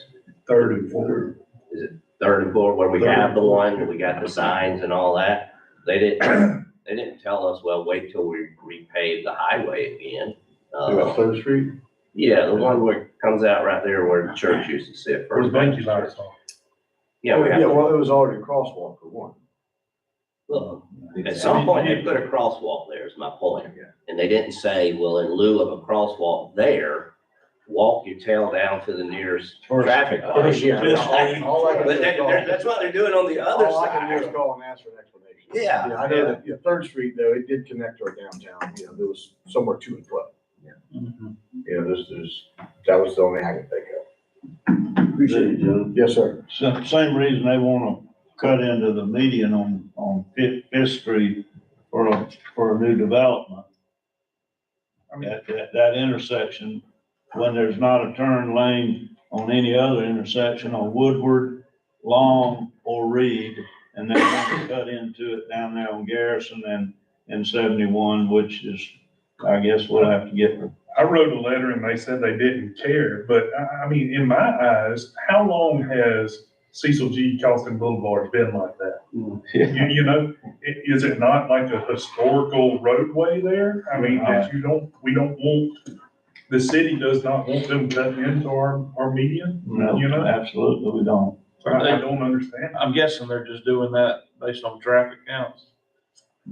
3rd and 4th. Is it 3rd and 4th, where we have the one, we got the signs and all that? They didn't tell us, well, wait till we repave the highway again. About 3rd Street? Yeah, the one where it comes out right there where the church used to sit Where's first. Banky Lights on? Yeah, we Yeah, have, well, it was already a crosswalk for one. at some point, they put a crosswalk there, is my point. And they didn't say, well, in lieu of a crosswalk there, walk your tail down to the nearest traffic light. First, yeah. All I can do But is call- that's what they're doing on the other All I can do is side. call and ask for an explanation. Yeah. I know that, 3rd Street, though, it did connect to our downtown, there was somewhere to and fro. That was the only I can think of. Appreciate it, Joe. Yes, sir. Same reason they wanna cut into the median on Fifth Street for a new development. That intersection, when there's not a turn lane on any other intersection on Woodward, Long, or Reed, and they want to cut into it down there on Garrison and 71, which is, I guess we'll have to get. I wrote a letter and they said they didn't care, but I mean, in my eyes, how long has Cecil G. Cawston Boulevard been like that? You know, is it not like a historical roadway there? I mean, that we don't want, the city does not want them cutting into our median, No, you know? absolutely, we don't. I don't understand. I'm guessing they're just doing that based on traffic counts.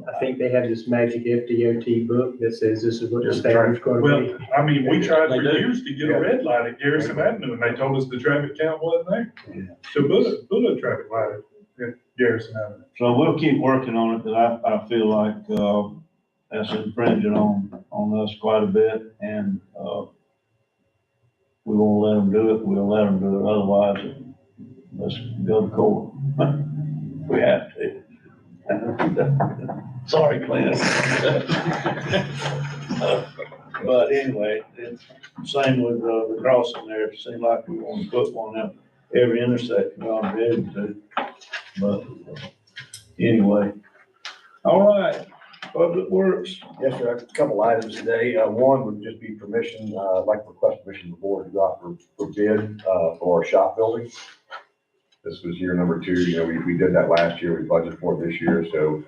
I think they have this magic FDOT book that says this is what the Just standard's gonna Well, be. I mean, we tried for They do. years to get a red light at Garrison Avenue and they told us the traffic count wasn't there. So put a traffic light at Garrison Avenue. So we'll keep working on it, because I feel like, that's infringing on us quite a bit, and, we won't let them do it, we'll let them do it, otherwise, let's go to court. We have to. Sorry, Clint. But anyway, it's same with, the crossing there, it seemed like we want to put one up every intersection on the edge to, but anyway. All right, Public Works. Yes, sir, a couple items today. One would just be permission, I'd like to request permission of the board to go out for bid, for our shop building. This was year number 2, we did that last year, we budgeted for it this year, so,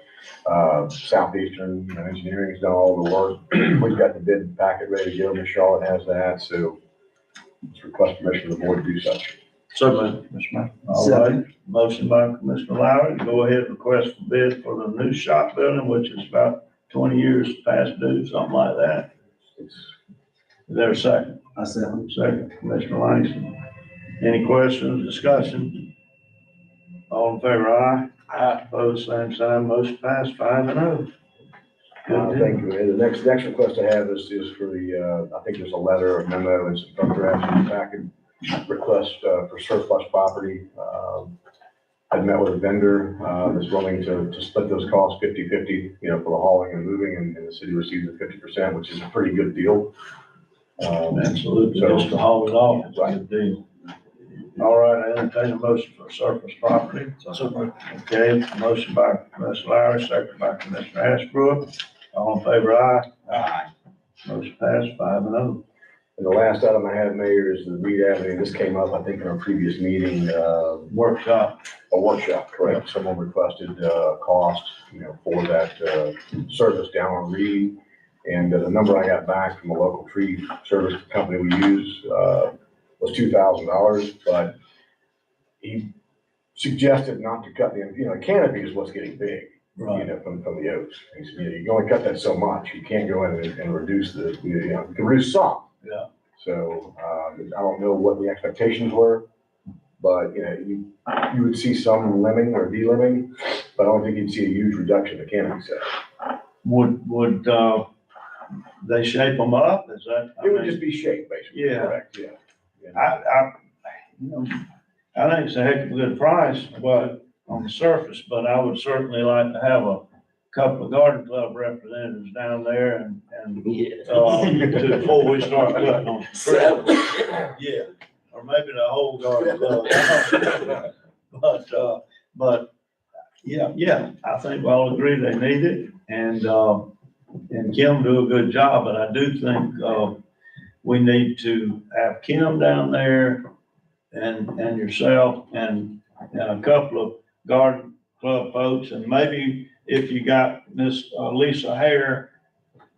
Southeastern, Engineering's done all the work. We've got the bid packet ready to go, Ms. Charlotte has that, so let's request permission of the board to do such. So moved, Mr. Mayor. All right, motion by Commissioner Lowry, to go ahead and request for bid for the new shop building, which is about 20 years past due, something like that. Is there a second? I said, Second, Commissioner Langston. Any questions, discussion? All in favor, aye? Aye. Opposed, same sign, motion passed, 5-0. Good deal. Thank you. And the next request I have is for the, I think there's a letter, a memo, and some photographs in the packet. Request for surplus property. I've met with a vendor that's willing to split those costs 50-50, for the hauling and moving, and the city receives the 50%, which is a pretty good deal. Absolutely, just to haul it off, it's a good deal. All right, I entertain a motion for surplus property. Okay, motion by Commissioner Lowry, second by Commissioner Ashbrook. All in favor, aye? Aye. Motion passed, 5-0. And the last item I have, Mayor, is the Reed Avenue. This came up, I think, in our previous meeting, Workshop. a workshop, correct? Someone requested, cost, for that, service down on Reed. And the number I got back from a local tree service company we use, was $2,000, but he suggested not to cut the canopy is what's getting big. Right. from the oaks. He said, you can only cut that so much. You can't go in and reduce you can reduce some. Yeah. So, I don't know what the expectations were, but, you would see some limbing or de-limbing, but I don't think you'd see a huge reduction in the canopy size. Would, they shape them up? Is that? It would just be shaped, basically. Yeah. Correct, yeah. I think it's a heck of a good price, but on the surface, but I would certainly like to have a couple of garden club representatives down there and, before we start cutting on. Yeah, or maybe the whole garden club. But, yeah, I think we all agree they need it, and Kim do a good job, but I do think, we need to have Kim down there and yourself and a couple of garden club folks, and maybe if you got Miss Lisa Hare,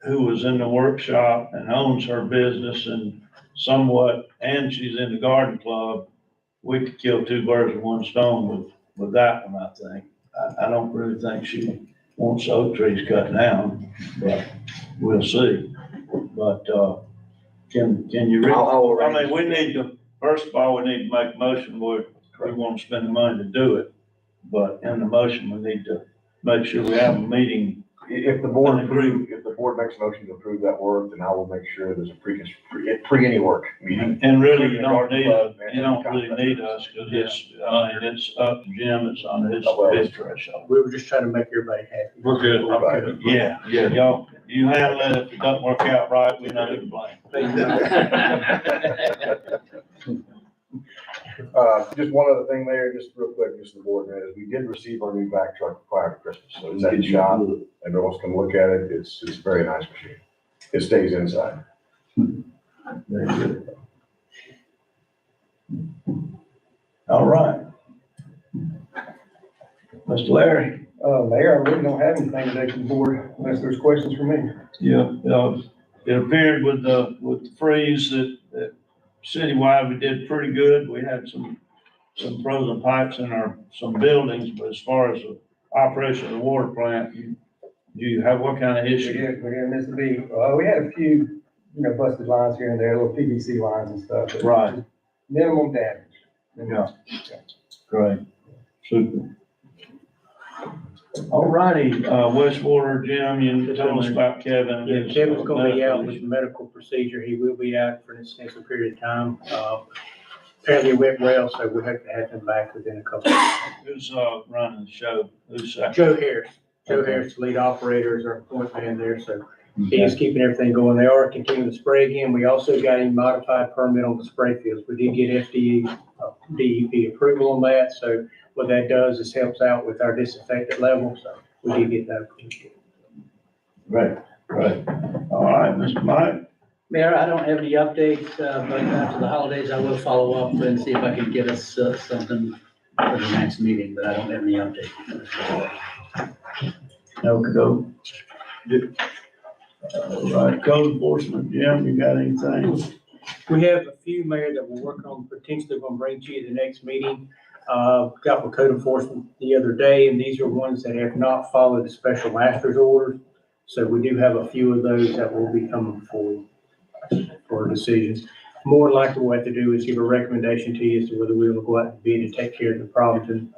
who was in the workshop and owns her business and somewhat, and she's in the garden club, we could kill two birds with one stone with that one, I think. I don't really think she wants oak trees cut down, but we'll see. But, can you read? I mean, we need to, first of all, we need to make a motion where we want to spend the money to do it. But in the motion, we need to make sure we have a meeting. If the board makes a motion to approve that work, then I will make sure there's a pre any work meeting. And really, you don't really need us, because it's up to Jim, it's on his threshold. We were just trying to make everybody happy. We're good. Right. Yeah, y'all, you handle it, if it doesn't work out right, we know who to blame. Just one other thing, Mayor, just real quick, just the board minute, is we did receive our new vac truck prior to Christmas, so it's in shop. Everyone's can look at it. It's a very nice machine. It stays inside. Very good. All right. Mr. Larry? Mayor, I really don't have anything today from the board unless there's questions for me. Yeah, it appeared with the freeze that citywide, we did pretty good. We had some frozen pipes in some buildings, but as far as the operation of the water plant, you have what kind of issue? We didn't miss a beat. We had a few, busted lines here and there, little PVC lines and stuff. but Right. Minimum damage. Yeah. Great, super. All righty, wastewater, Jim, you tell us about Kevin. Yeah, Kevin's gonna be out with medical procedure. He will be out for an extensive period of time. Apparently it went well, so we hope to have him back within a couple of weeks. Who's, running the show? Who's second? Joe Harris. Joe Okay. Harris, the lead operator, is our point man there, so he's keeping everything going. They are continuing to spray again. We also got a modified permit on the spray fields. We did get DEP approval on that, so what that does is helps out with our disinfectant level, so we did get that approved. Great. All right, Mr. Mike? Mayor, I don't have any updates, but after the holidays, I will follow up and see if I can get us something for the next meeting, but I don't have any updates. No. All right, code enforcement, Jim, you got anything? We have a few, Mayor, that we're working on, potentially going to bring to you the next meeting. Got with code enforcement the other day, and these are ones that have not followed the special master's orders. So we do have a few of those that will be coming forward for decisions. More than likely, what we have to do is give a recommendation to you as to whether we will go out and bid and take care of the problems and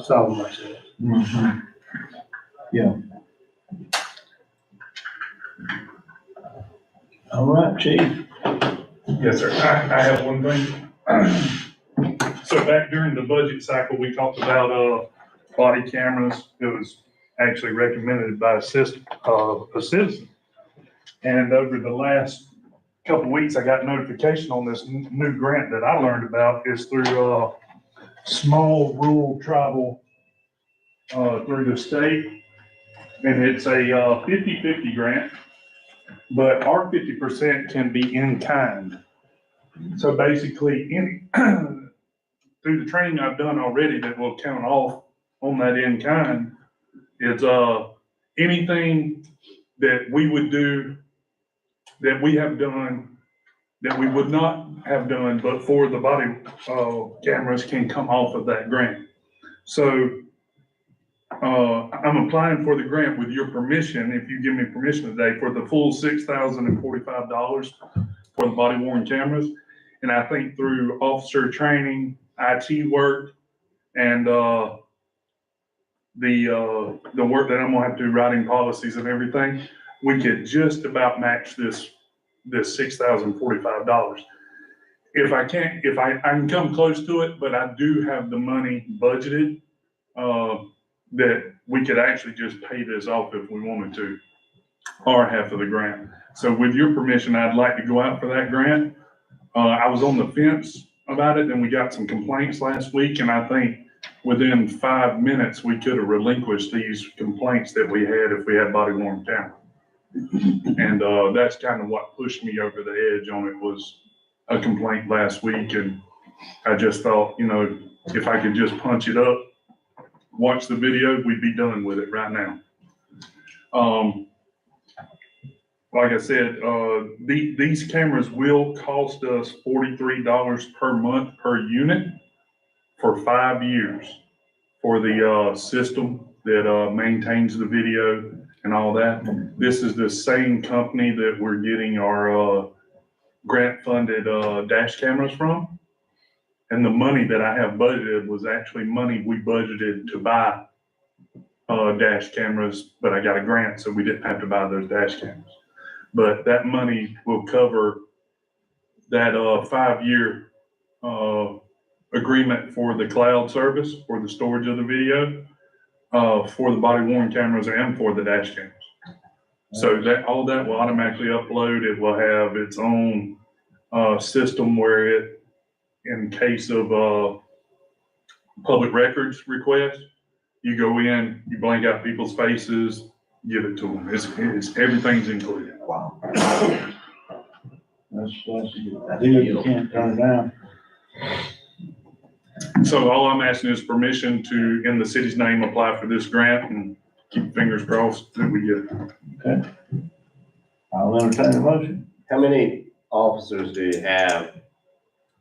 solve them ourselves. Mm-hmm. Yeah. All right, chief. Yes, sir. I have one thing. So back during the budget cycle, we talked about, body cameras. It was actually recommended by a citizen. And over the last couple of weeks, I got notification on this new grant that I learned about. Is through, small rural tribal, through the state. And it's a 50-50 grant, but our 50% can be in kind. So basically, through the training I've done already that will count off on that in kind, is anything that we would do, that we have done, that we would not have done, but for the body cameras can come off of that grant. So I'm applying for the grant with your permission, if you give me permission today, for the full $6,045 for the body worn cameras. And I think through officer training, IT work, and, the work that I'm gonna have to do, writing policies and everything, we could just about match this $6,045. If I can't, I can come close to it, but I do have the money budgeted, that we could actually just pay this off if we wanted to, our half of the grant. So with your permission, I'd like to go out for that grant. I was on the fence about it, and we got some complaints last week, and I think within 5 minutes, we could have relinquished these complaints that we had if we had body worn camera. And, that's kind of what pushed me over the edge on it, was a complaint last week, and I just thought, if I could just punch it up, watch the video, we'd be done with it right now. Like I said, these cameras will cost us $43 per month per unit for 5 years for the system that maintains the video and all that. This is the same company that we're getting our grant-funded dash cameras from. And the money that I have budgeted was actually money we budgeted to buy dash cameras, but I got a grant, so we didn't have to buy those dash cameras. But that money will cover that 5-year agreement for the cloud service, for the storage of the video, for the body worn cameras and for the dash cameras. So that, all that will automatically upload. It will have its own system where it, in case of public records request, you go in, you blank out people's faces, give it to them. It's everything's included. Wow. That's good. You can't turn it down. So all I'm asking is permission to, in the city's name, apply for this grant, and keep fingers crossed that we get it. Okay. I'll entertain a motion. How many officers do you have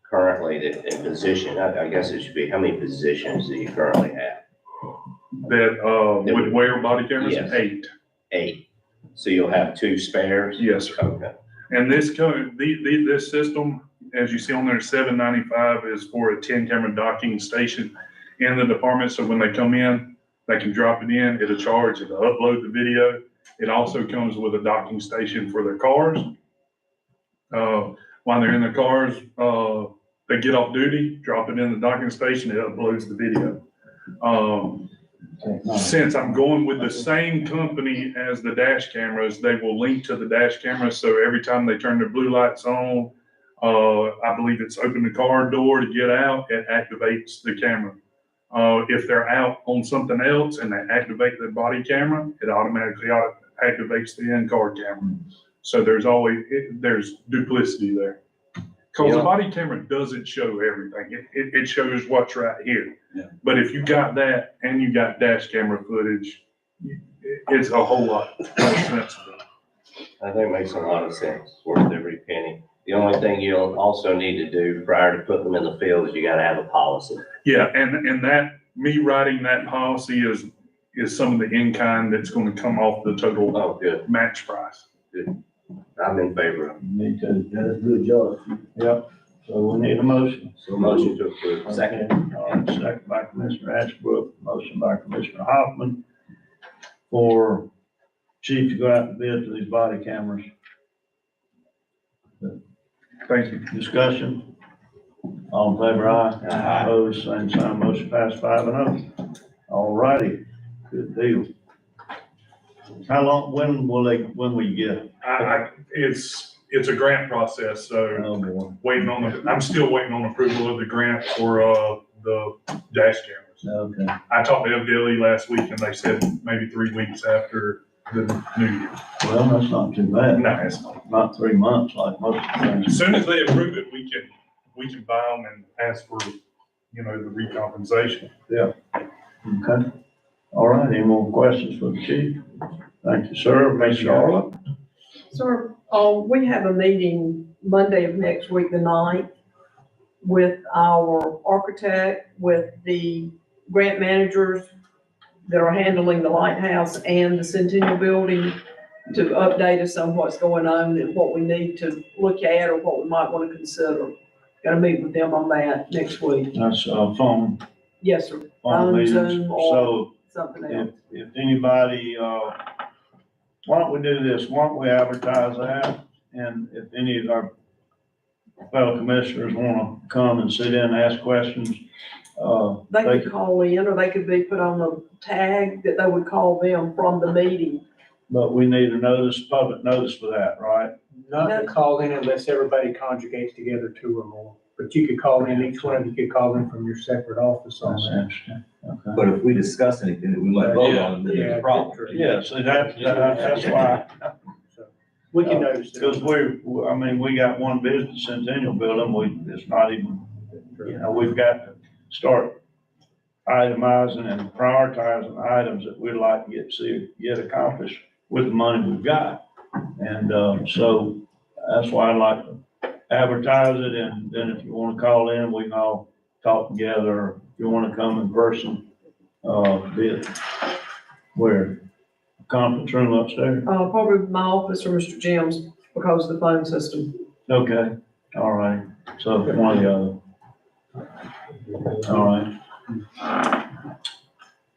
currently that in position? I guess it should be, how many positions do you currently have? That would wear body cameras? Yes. 8. 8. So you'll have 2 spares? Yes, sir. Okay. And this this system, as you see on there, $795 is for a 10-camera docking station in the department. So when they come in, they can drop it in, it'll charge, it'll upload the video. It also comes with a docking station for their cars. While they're in their cars, they get off duty, drop it in the docking station, it uploads the video. Since I'm going with the same company as the dash cameras, they will link to the dash cameras. So every time they turn their blue lights on, I believe it's open the car door to get out, it activates the camera. If they're out on something else and they activate their body camera, it automatically activates the in-car camera. So there's duplicity there. Because the body camera doesn't show everything. It shows what's right here. Yeah. But if you got that and you got dash camera footage, it's a whole lot more sensitive. I think it makes a lot of sense, worth every penny. The only thing you'll also need to do prior to putting them in the field is you gotta have a policy. Yeah, and that, me writing that policy is some of the in-kind that's gonna come off the total Oh, good. match price. I'm in favor of it. Me too. That's good job. Yep. So we need a motion. So motion to approve. Second. Second by Commissioner Ashbrook, motion by Commissioner Hoffman for chief to go out to bid for these body cameras. Thank you. Discussion. All in favor, aye. Aye. Opposed, same sign, motion passed 5-0. All righty, good deal. How long, when will we get it? It's a grant process, so Oh, boy. I'm still waiting on approval of the grant for, the dash cameras. Okay. I talked to FDLE last week and they said maybe 3 weeks after the new year. Well, that's not too bad. No, it's not. Not 3 months like most of the As things. soon as they approve it, we can buy them and ask for, the recompensation. Okay. All right, any more questions for the chief? Thank you, sir. Ms. Charlotte? Sir, we have a meeting Monday of next week, the 9th, with our architect, with the grant managers, that are handling the lighthouse and the Centennial Building to update us on what's going on and what we need to look at or what we might want to consider. Gotta meet with them on that next week. That's, phone Yes, sir. phone meetings. Zoom or So something else. if anybody, why don't we do this? Why don't we advertise that? And if any of our fellow commissioners wanna come and sit in and ask questions, They could call in, or they could be put on the tag that they would call them from the meeting. but we need a notice, public notice for that, right? Not to call in unless everybody conjugates together two or more. But you could call in, each one of you could call in from your separate office on That's that. interesting. Okay. But if we discuss anything that we might vote on, then there's a problem. Yeah, so that's why, So, we can notice it. because I mean, we got one business, Centennial Building, it's not even, we've got to start itemizing and prioritizing items that we'd like to get accomplished with the money we've got. And, so that's why I'd like to advertise it, and then if you wanna call in, we can all talk together. Or if you wanna come in person, be it where, conference room upstairs? Probably my office or Mr. Jim's because of the phone system. Okay, all right, so one of the other. All right.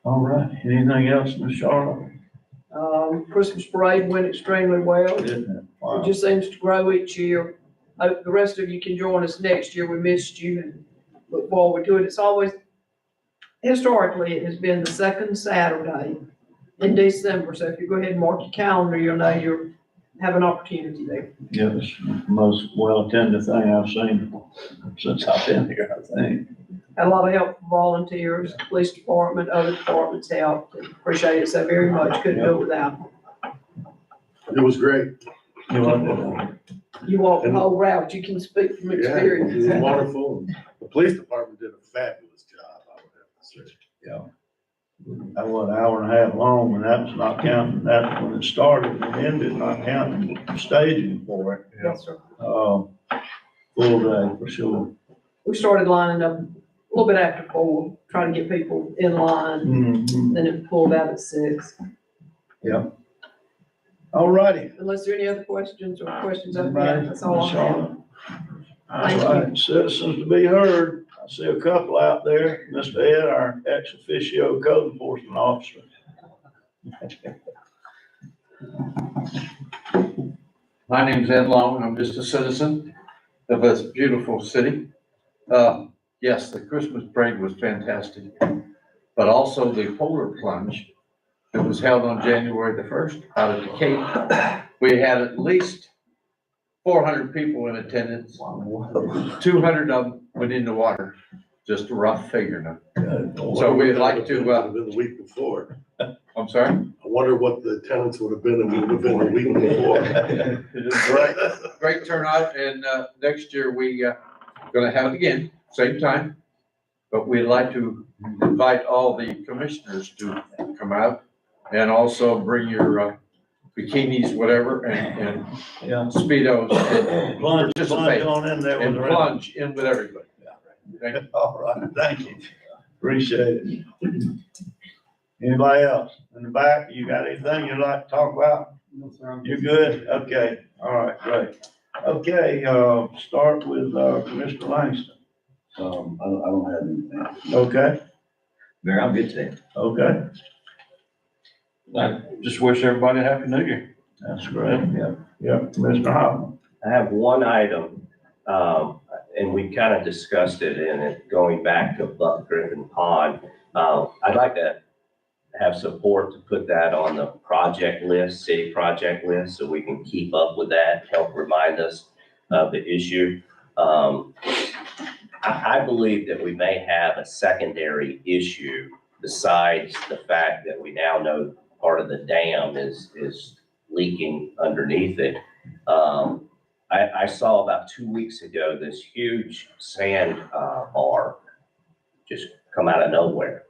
All right, anything else, Ms. Charlotte? Christmas parade went extremely well. Didn't it? Wow. It just seems to grow each year. The rest of you can join us next year. We missed you and look forward to it. It's always, historically, it has been the second Saturday in December. So if you go ahead and mark your calendar, you'll know you have an opportunity there. Yeah, it's the most well-attended thing I've seen since I've been here, I think. Had a lot of help from volunteers, police department, other departments helped. Appreciate it so very much. Couldn't do it without them. It was great. You know, You walked the whole route. You can speak from Yeah, experience. it was wonderful. The police department did a fabulous job, I would have to say. that was an hour and a half long, and that was not counting, that's when it started and ended, not counting staging for it. Yes, sir. Full day, for sure. We started lining up a little bit after 4, trying to get people in line. Mhm. Then it pulled out at 6. All righty. Unless there are any other questions or questions I've got, that's all I have. All Thank you. right, citizens to be heard. I see a couple out there. Mr. Ed, our ex officio code enforcement officer. My name's Ed Long. I'm just a citizen of this beautiful city. Yes, the Christmas parade was fantastic, but also the polar plunge that was held on January the 1st out at the Cape. We had at least 400 people in attendance. 200 of them went in the water. Just a rough figure now. So we'd like to, Would have been the week before. I'm sorry? I wonder what the attendance would have been if it would have been the week before. Great turnout, and next year we gonna have it again, same time. But we'd like to invite all the commissioners to come out and also bring your bikinis, whatever, and Yeah. speedos and Plunge participate on in there with and the rest. plunge in with everybody. Thank you. All right, thank you. Appreciate it. Anybody else in the back? You got anything you'd like to talk about? No, sir. You good? Okay, all right, great. Okay, start with, Commissioner Langston. I don't have anything. Okay, Mayor, I'm good today. okay, I just wish everybody a happy new year. that's great. Yep, Commissioner Hoffman. I have one item, and we kind of discussed it in it, going back to Buck Griffin Pond. I'd like to have support to put that on the project list, city project list, so we can keep up with that, help remind us of the issue. I believe that we may have a secondary issue besides the fact that we now know part of the dam is leaking underneath it. I saw about 2 weeks ago this huge sand bar just come out of nowhere.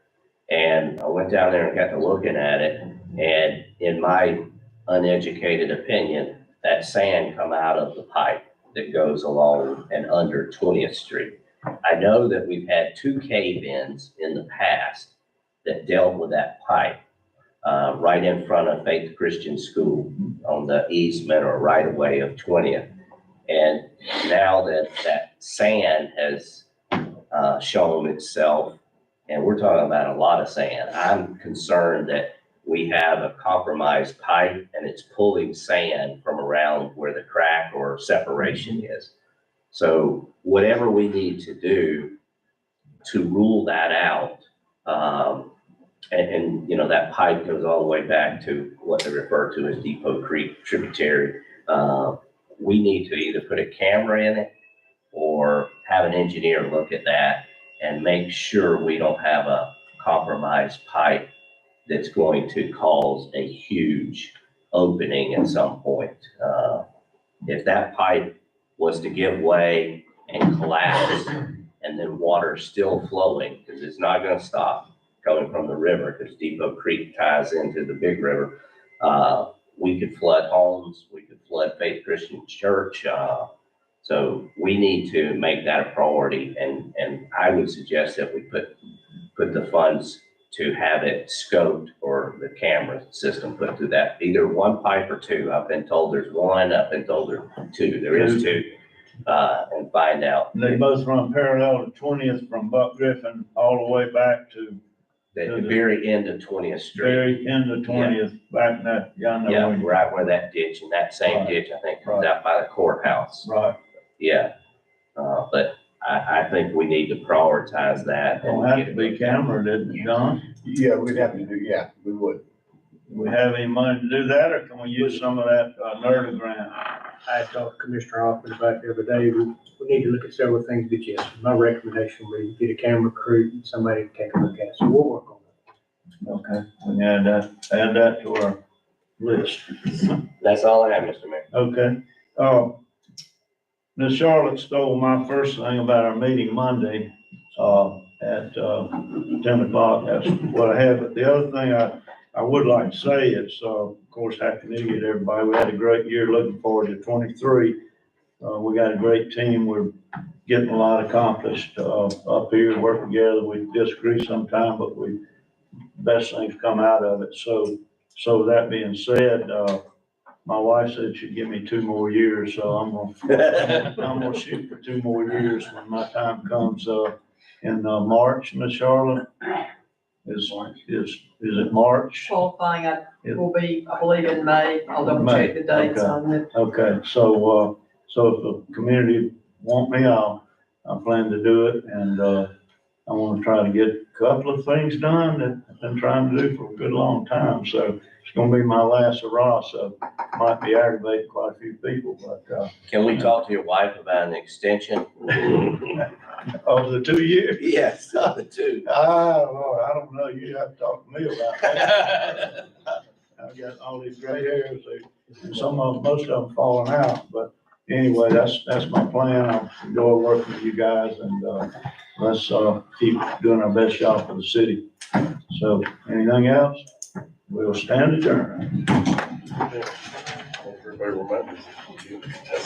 And I went down there and got to looking at it. And in my uneducated opinion, that sand come out of the pipe that goes along and under 20th Street. I know that we've had 2 cave-ins in the past that dealt with that pipe, right in front of Faith Christian School on the easement or right of way of 20th. And now that that sand has shown itself, and we're talking about a lot of sand, I'm concerned that we have a compromised pipe and it's pulling sand from around where the crack or separation is. So whatever we need to do to rule that out, and you know, that pipe goes all the way back to what they refer to as Depot Creek tributary. We need to either put a camera in it or have an engineer look at that and make sure we don't have a compromised pipe that's going to cause a huge opening at some point. If that pipe was to give way and collapse and then water still flowing, because it's not gonna stop coming from the river, because Depot Creek ties into the big river, we could flood homes, we could flood Faith Christian Church. So we need to make that a priority, and I would suggest that we put the funds to have it scoped or the camera system put through that, either one pipe or two. I've been told there's one, I've been told there's two, there is two, and find out. And they both run parallel to 20th from Buck Griffin all the way back to At the very end of 20th Street. very end of 20th, back in that, I know. Yeah, where you- right where that ditch, and that same Right. ditch, I think, comes out by the courthouse. Right. Yeah, but I think we need to prioritize that. Don't have to be camera, did it, John? Yeah, we'd have to do, yeah, we would. Do we have any money to do that, or can we use some of that, NERDA grant? I talked to Commissioner Hoffman about it the other day. We need to look at several things, but yes, my recommendation would be get a camera crew and somebody to take a look at it. So we'll work on that. Okay, we can add that to our list. That's all I have, Mr. Mayor. Okay, Ms. Charlotte stole my first thing about our meeting Monday, at 10 o'clock. That's what I had. But the other thing I would like to say is, of course, Happy New Year to everybody. We had a great year, looking forward to 23. We got a great team. We're getting a lot accomplished, up here, work together. We disagree sometime, but best things come out of it. So with that being said, my wife said she'd give me 2 more years, so I'm gonna shoot for 2 more years when my time comes, in, March, Ms. Charlotte. Is it March? Qualifying, will be, I believe, in May. I'll double check the dates Okay. on it. Okay, so if the community want me, I plan to do it, and, I want to try to get a couple of things done that I've been trying to do for a good long time, so it's gonna be my last hurrah, so might be aggravating quite a few people, but, Can we talk to your wife about an extension? over the 2 years. Yes, the two. Lord, I don't know, you have to talk to me about that. I've got all these gray hairs, most of them falling out, but anyway, that's my plan. I'll enjoy working with you guys, and, let's, keep doing our best job for the city. So, anything else? We'll stand adjourned. Everybody remembers.